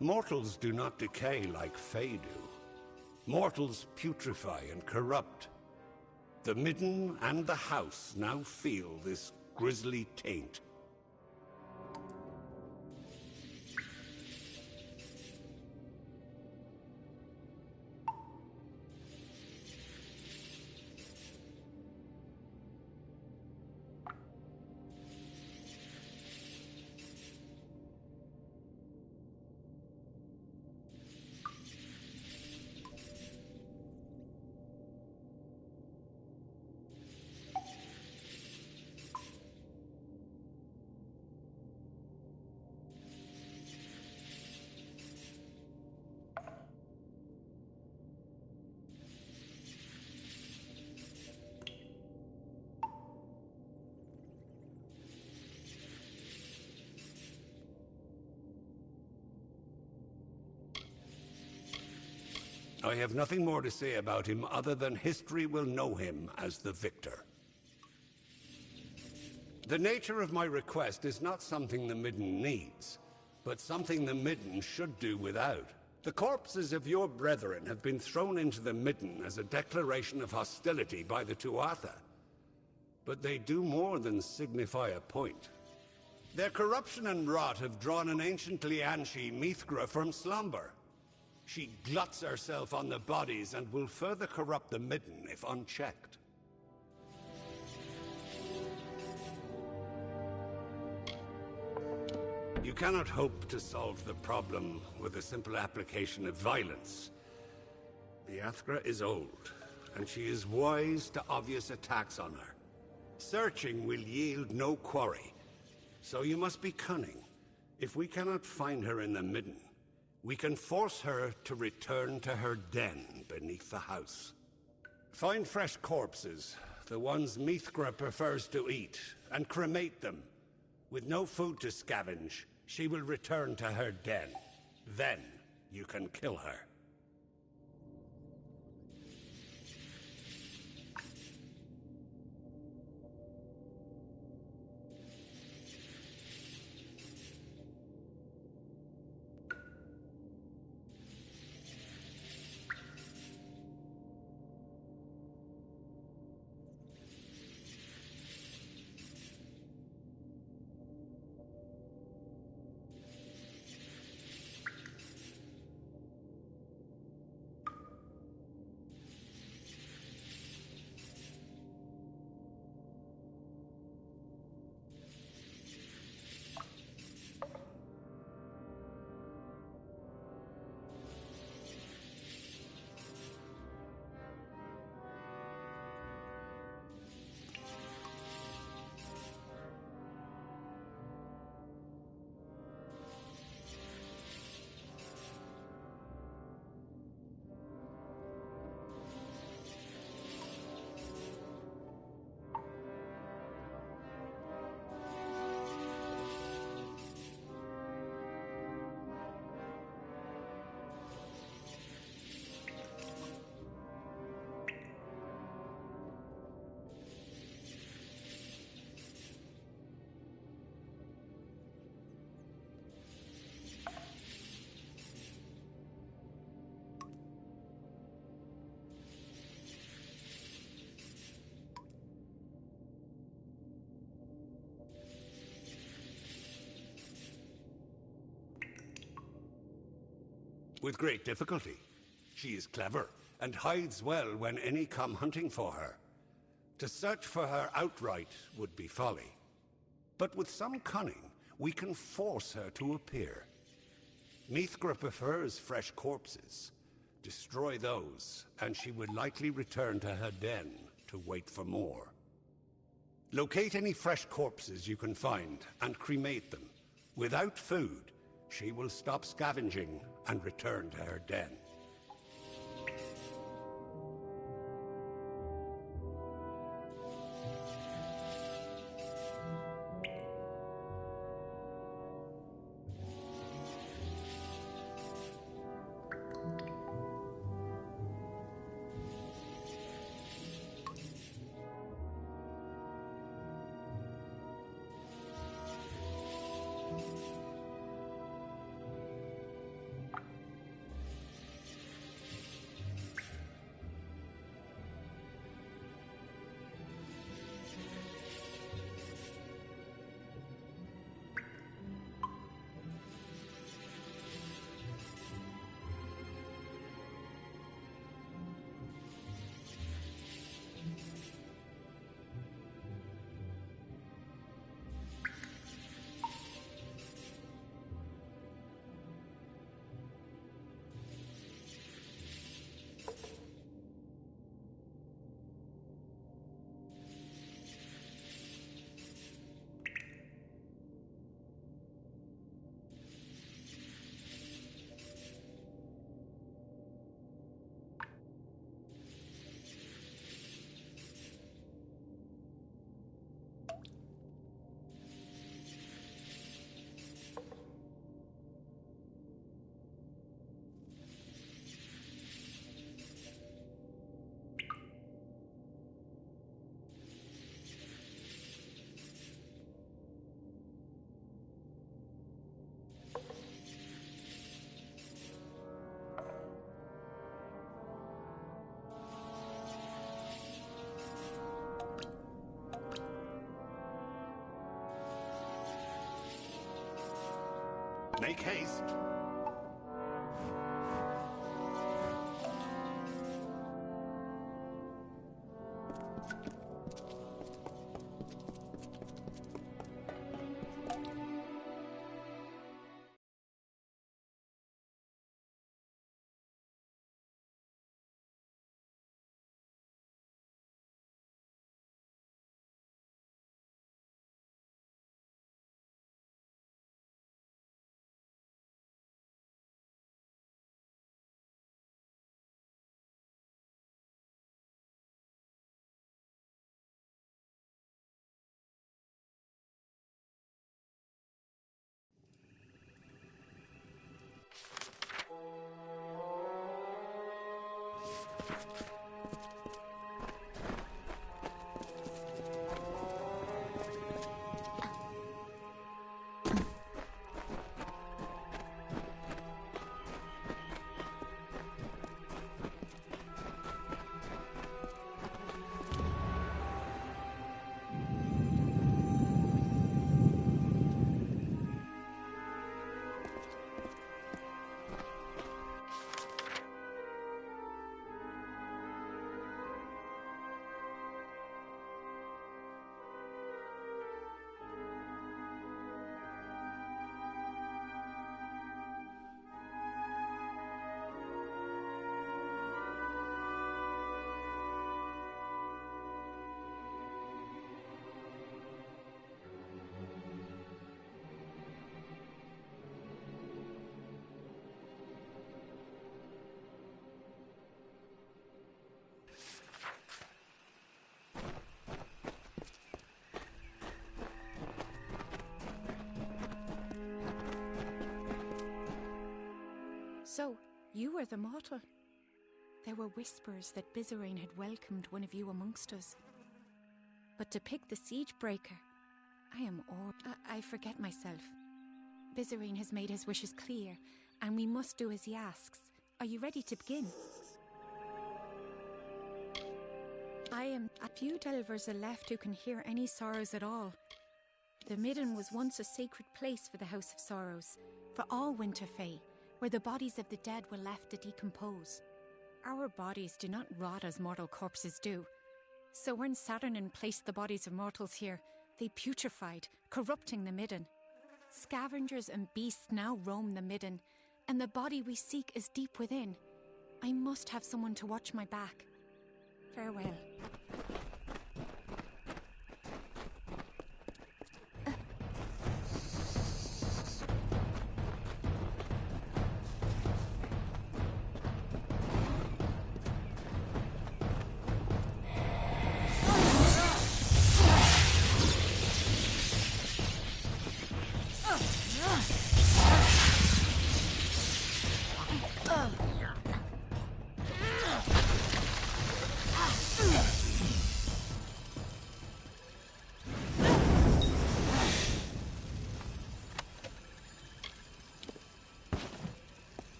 Mortals do not decay like Fae do. Mortals putrefy and corrupt. The midden and the house now feel this grisly taint. I have nothing more to say about him other than history will know him as the victor. The nature of my request is not something the midden needs, but something the midden should do without. The corpses of your brethren have been thrown into the midden as a declaration of hostility by the Tuatha. But they do more than signify a point. Their corruption and rot have drawn an ancient Lianshi Mithra from slumber. She gluts herself on the bodies and will further corrupt the midden if unchecked. You cannot hope to solve the problem with a simple application of violence. The Athra is old, and she is wise to obvious attacks on her. Searching will yield no quarry, so you must be cunning. If we cannot find her in the midden, we can force her to return to her den beneath the house. Find fresh corpses, the ones Mithra prefers to eat, and cremate them. With no food to scavenge, she will return to her den. Then you can kill her. With great difficulty. She is clever, and hides well when any come hunting for her. To search for her outright would be folly. But with some cunning, we can force her to appear. Mithra prefers fresh corpses. Destroy those, and she would likely return to her den to wait for more. Locate any fresh corpses you can find, and cremate them. Without food, she will stop scavenging and return to her den. Make haste. So, you were the mortal. There were whispers that Bizarane had welcomed one of you amongst us. But to pick the siege breaker, I forget myself. Bizarane has made his wishes clear, and we must do as he asks. Are you ready to begin? A few delvers are left who can hear any sorrows at all. The Midden was once a sacred place for the House of Sorrows, for all Winter Fae, where the bodies of the dead were left to decompose. Our bodies do not rot as mortal corpses do. So when Saturnin placed the bodies of mortals here, they putrefied, corrupting the midden. Scavengers and beasts now roam the midden, and the body we seek is deep within. I must have someone to watch my back. Farewell.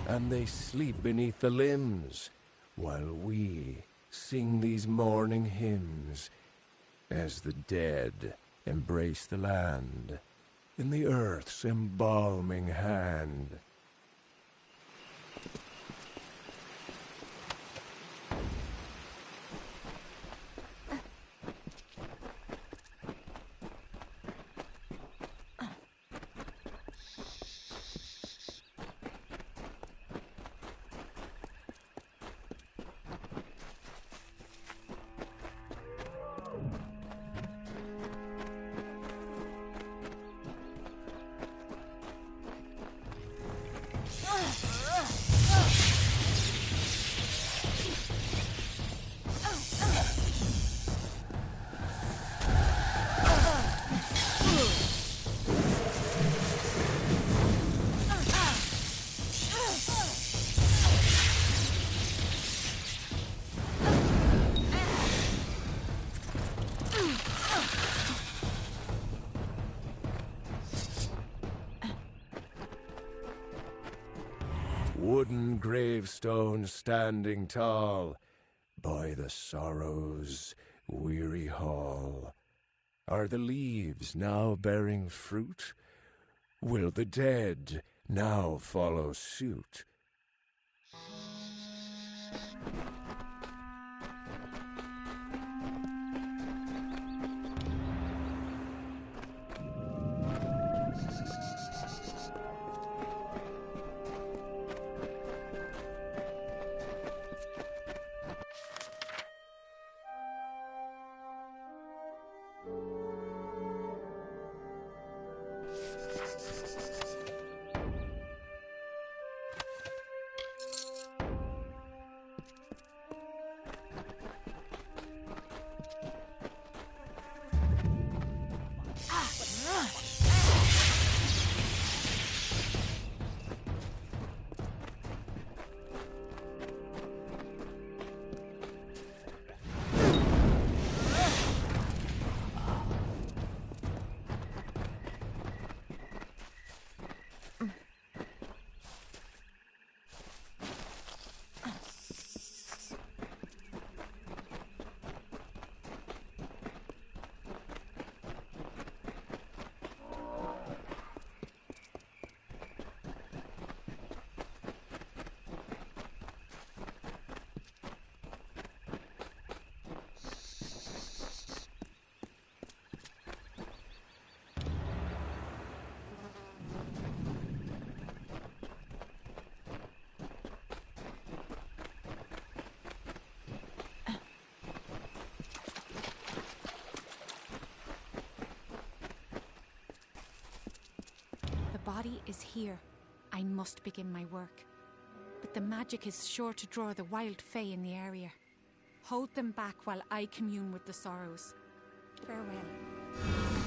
And they sleep beneath the limbs, while we sing these mourning hymns, as the dead embrace the land in the earth's embalming hand. Wooden gravestones standing tall by the sorrow's weary hall. Are the leaves now bearing fruit? Will the dead now follow suit? body is here. I must begin my work. But the magic is sure to draw the wild fae in the area. Hold them back while I commune with the sorrows. Farewell.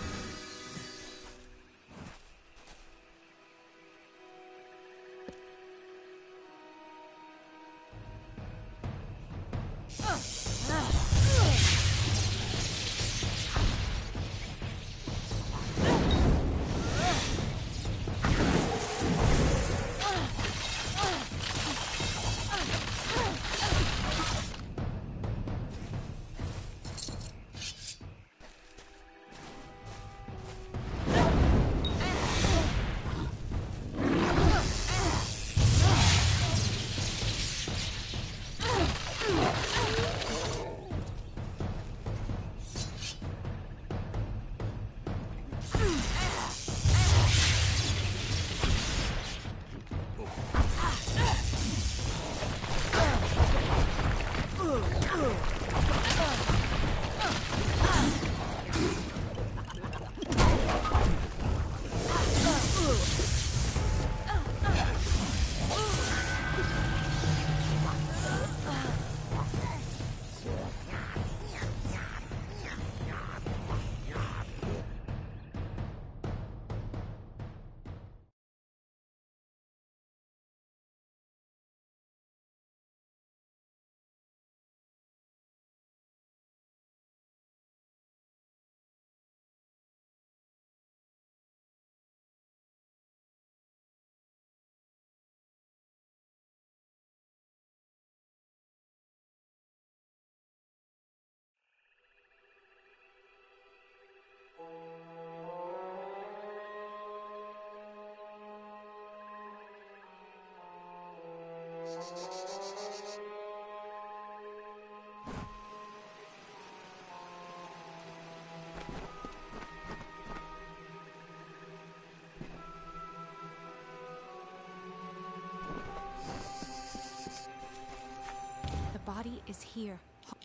The body is here.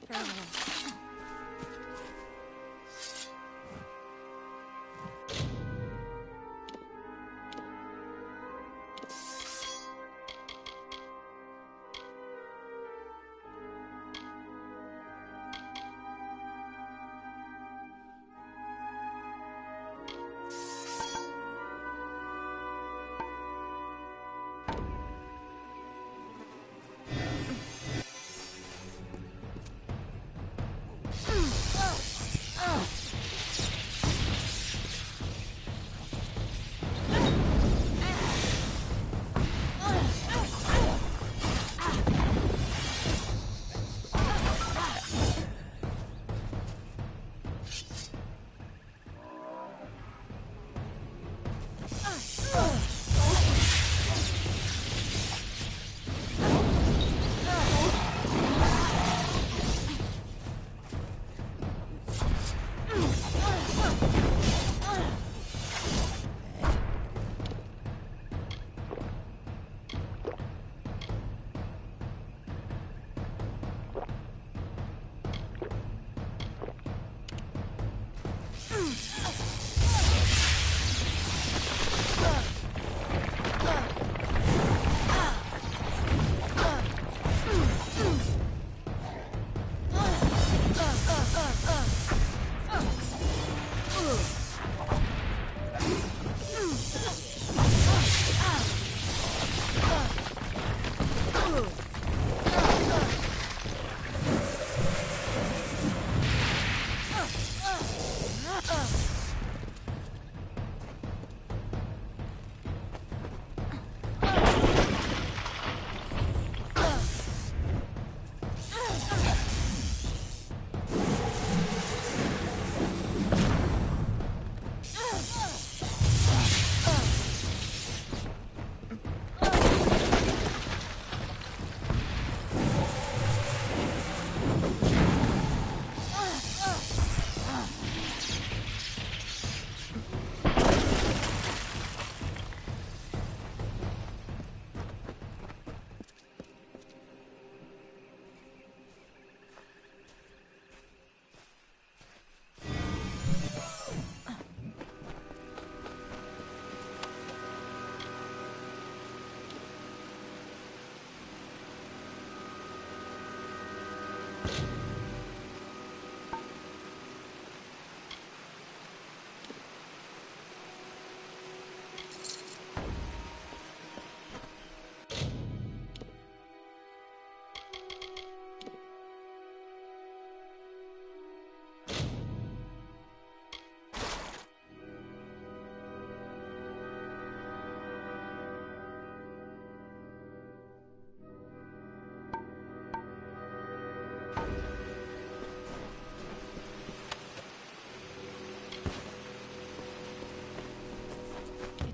Farewell.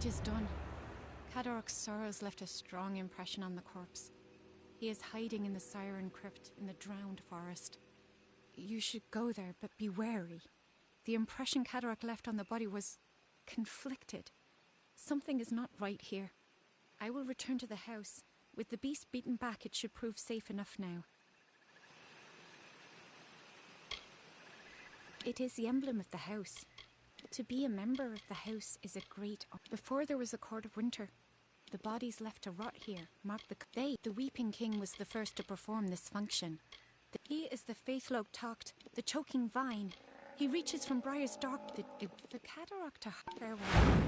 It is done. Cadoroc's sorrows left a strong impression on the corpse. He is hiding in the Siren Crypt in the drowned forest. You should go there, but be wary. The impression Cadoroc left on the body was conflicted. Something is not right here. I will return to the house. With the beast beaten back, it should prove safe enough now. It is the emblem of the house. To be a member of the house is a great honor. Before there was a court of winter, the bodies left to rot here marked the Weeping King was the first to perform this function. He is the Faithlog Tocht, the choking vine. He reaches from Briar's dark the Cadoroc to farewell.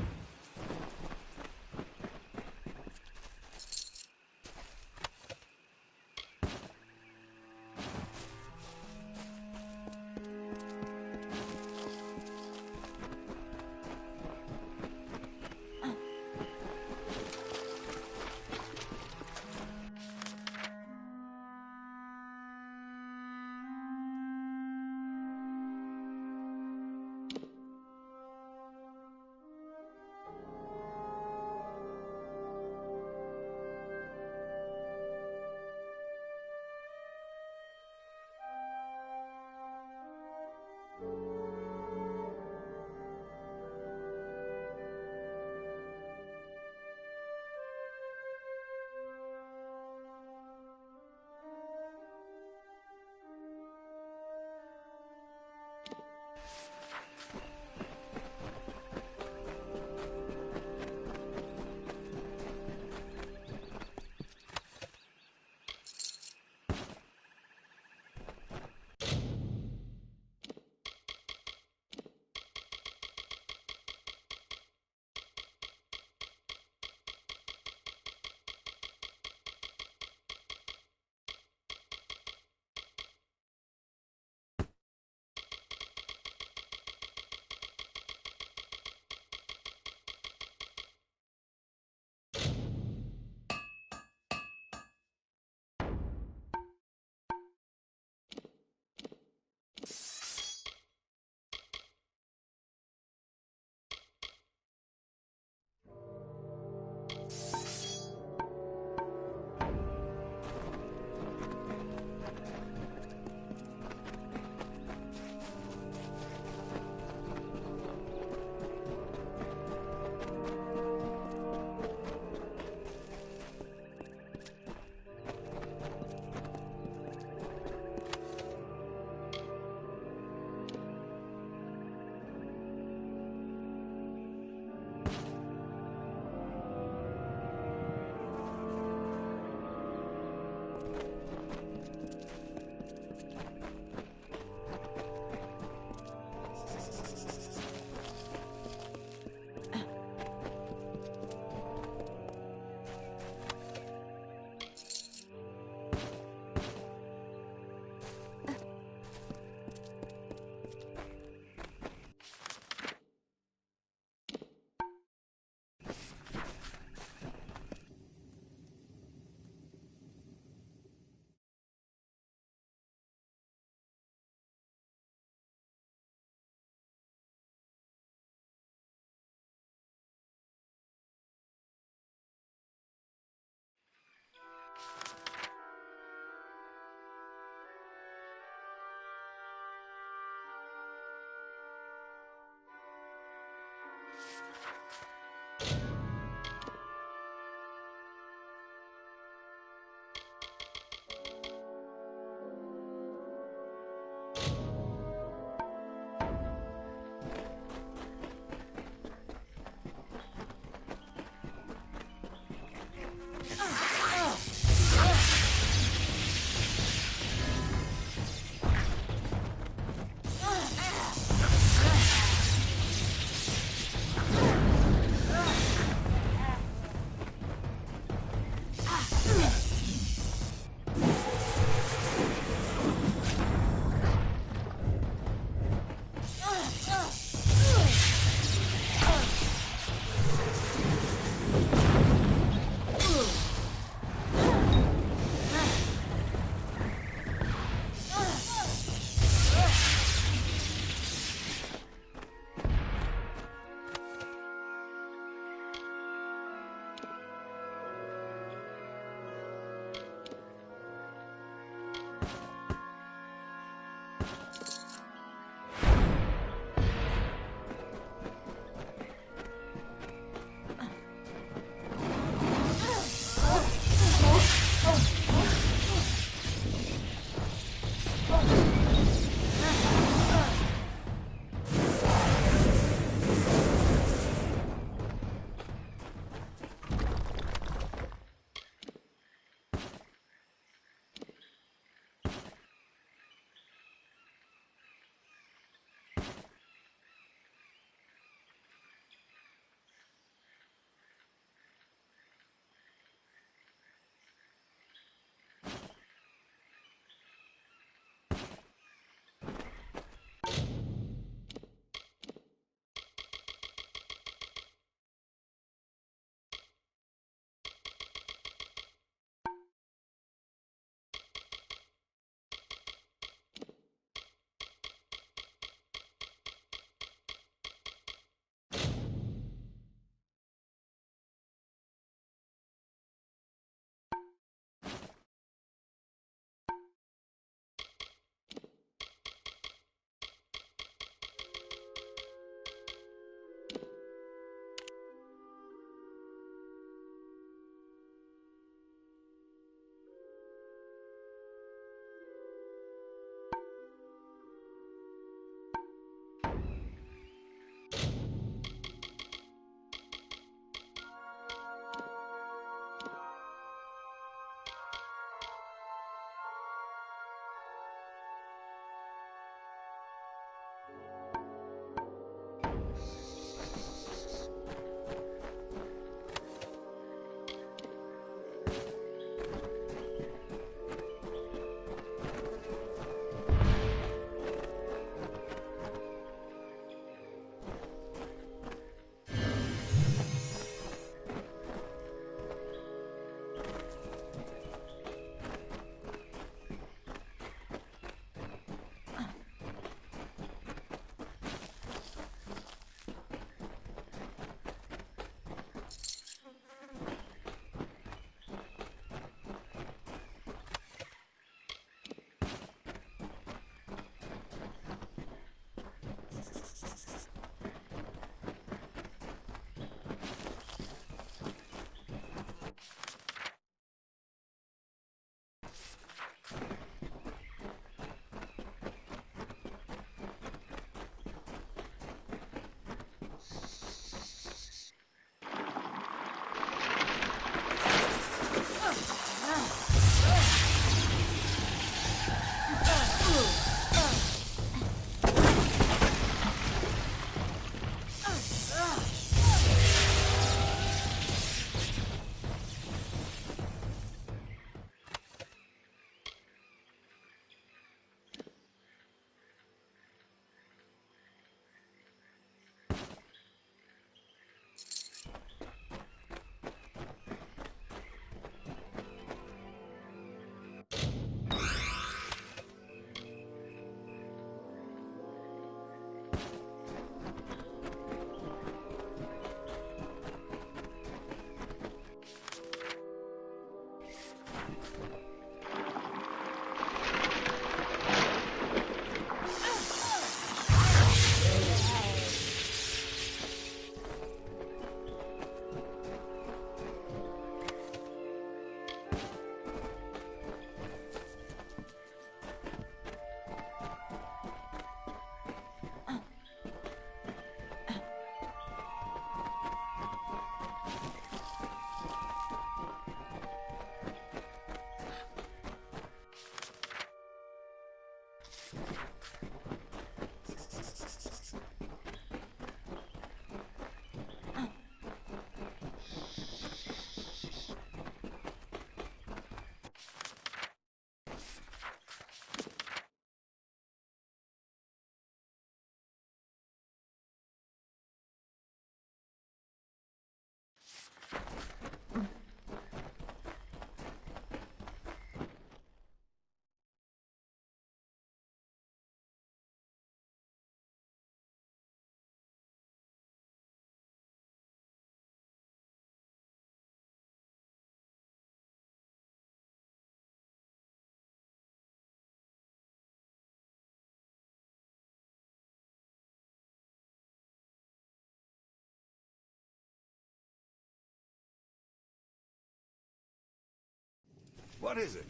What is it?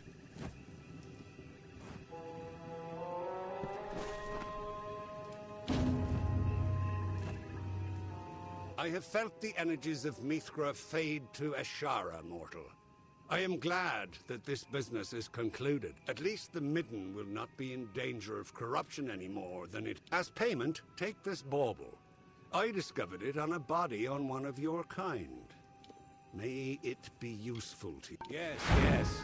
I have felt the energies of Mithra fade to Ashara, mortal. I am glad that this business is concluded. At least the midden will not be in danger of corruption any more than it. As payment, take this bauble. I discovered it on a body on one of your kind. May it be useful to you. Yes, yes.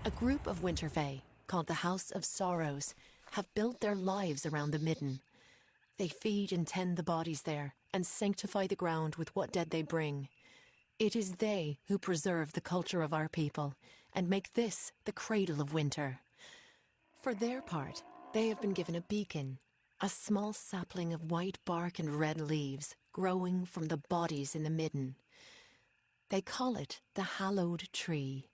A group of Winter Fae, called the House of Sorrows, have built their lives around the Midden. They feed and tend the bodies there, and sanctify the ground with what dead they bring. It is they who preserve the culture of our people, and make this the cradle of winter. For their part, they have been given a beacon, a small sapling of white bark and red leaves, growing from the bodies in the Midden. They call it the hallowed tree.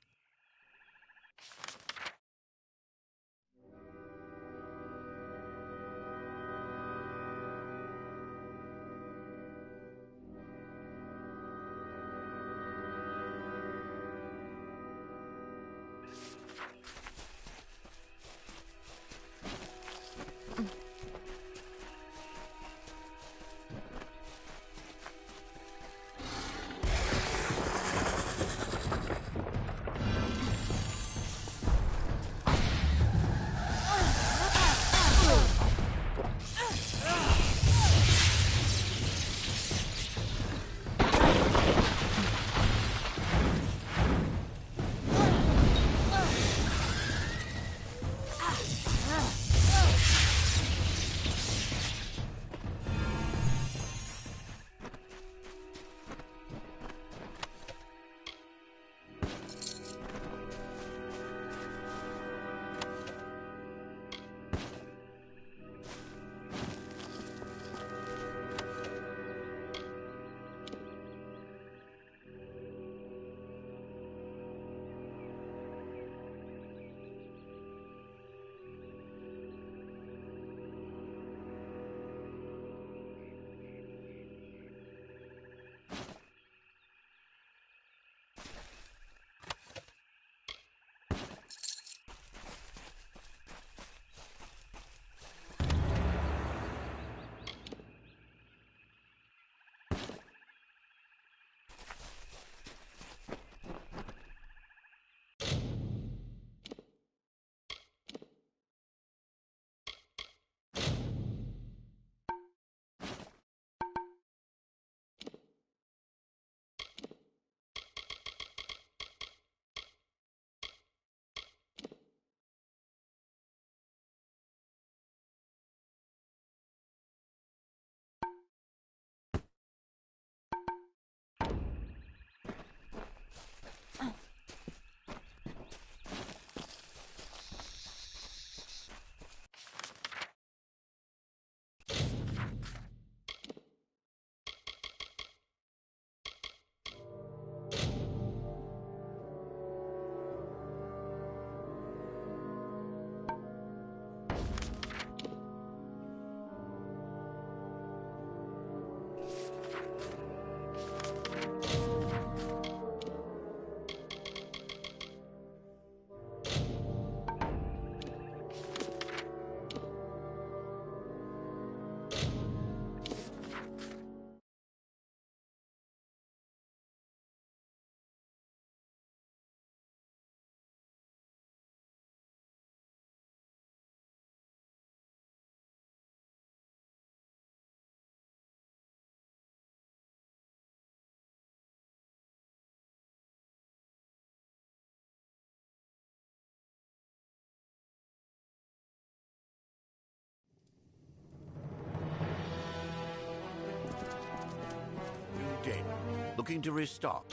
Looking to restock?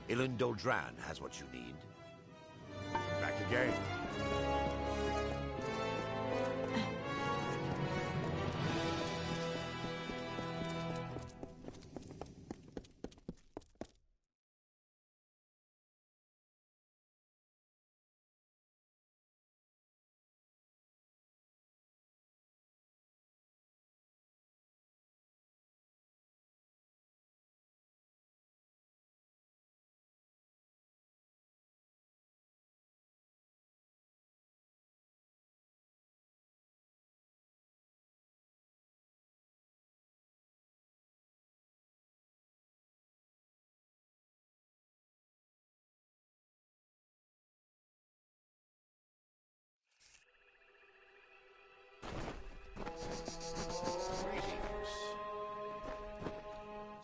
Doldran has what you need. Back again.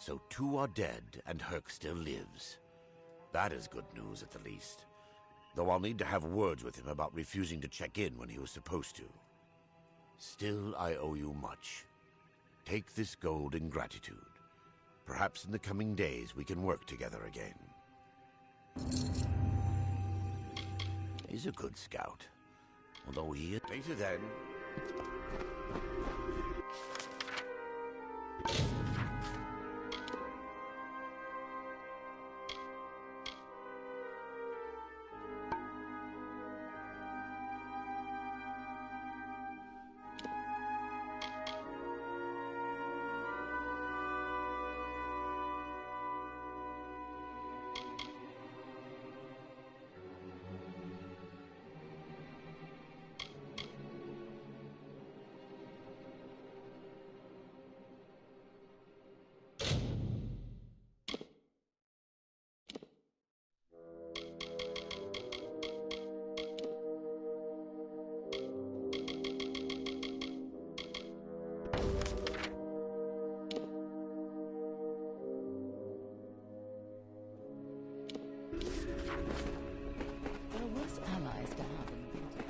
So 2 are dead, and Herc still lives. That is good news at the least. Though I'll need to have words with him about refusing to check in when he was supposed to. Still, I owe you much. Take this gold in gratitude. Perhaps in the coming days we can work together again. He's a good scout. Although he is... Later then. There are worse allies to have in the winter.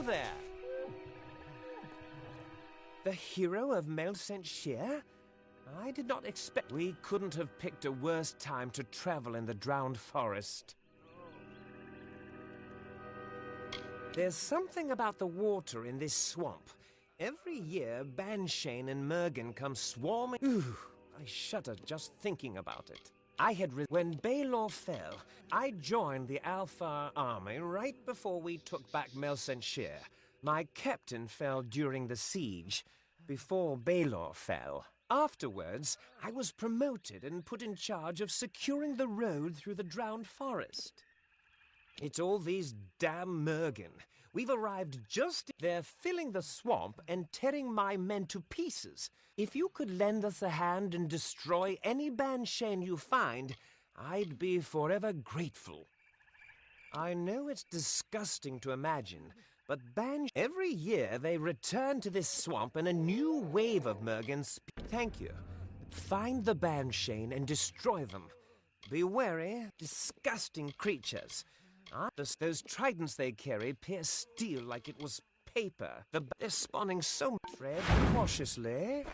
There. The hero of Mail-Sent Shear? I did not expect... We couldn't have picked a worse time to travel in the drowned forest. There's something about the water in this swamp. Every year, Banshane and Mergen come swarming. Ooh, I shudder just thinking about it. When Baelor fell, I joined the Alfar army right before we took back Melsenshire. My captain fell during the siege, before Baelor fell. Afterwards, I was promoted and put in charge of securing the road through the drowned forest. It's all these damn Mergen. We've arrived just... They're filling the swamp and tearing my men to pieces. If you could lend us a hand and destroy any Banshane you find, I'd be forever grateful. I know it's disgusting to imagine, but every year they return to this swamp and a new wave of Mergens... Thank you. Find the Banshane and destroy them. Be wary, disgusting creatures. Those tridents they carry pierce steel like it was paper. They're spawning so much. Tread cautiously.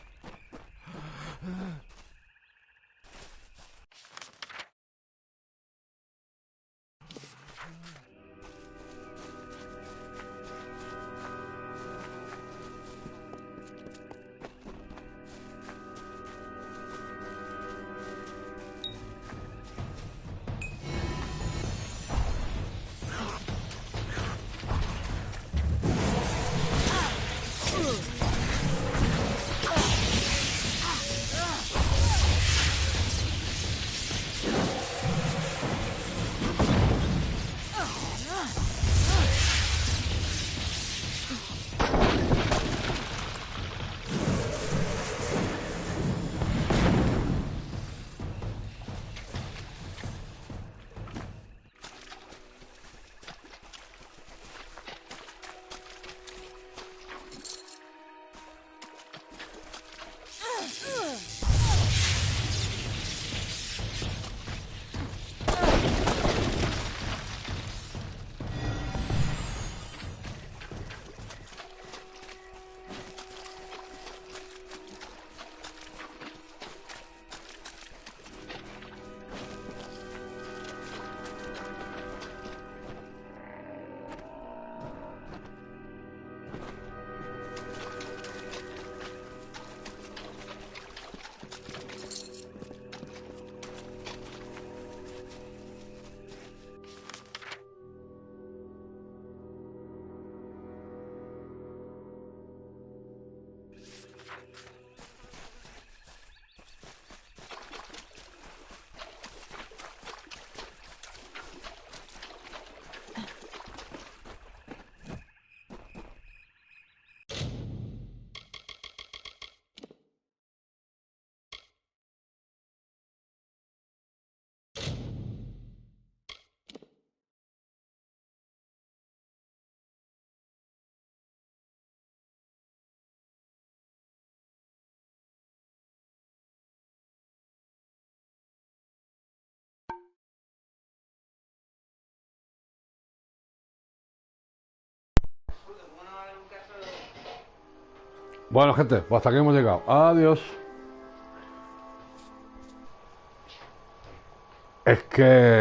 Bueno, gente, pues hasta aquí hemos llegado. Adiós. Es que...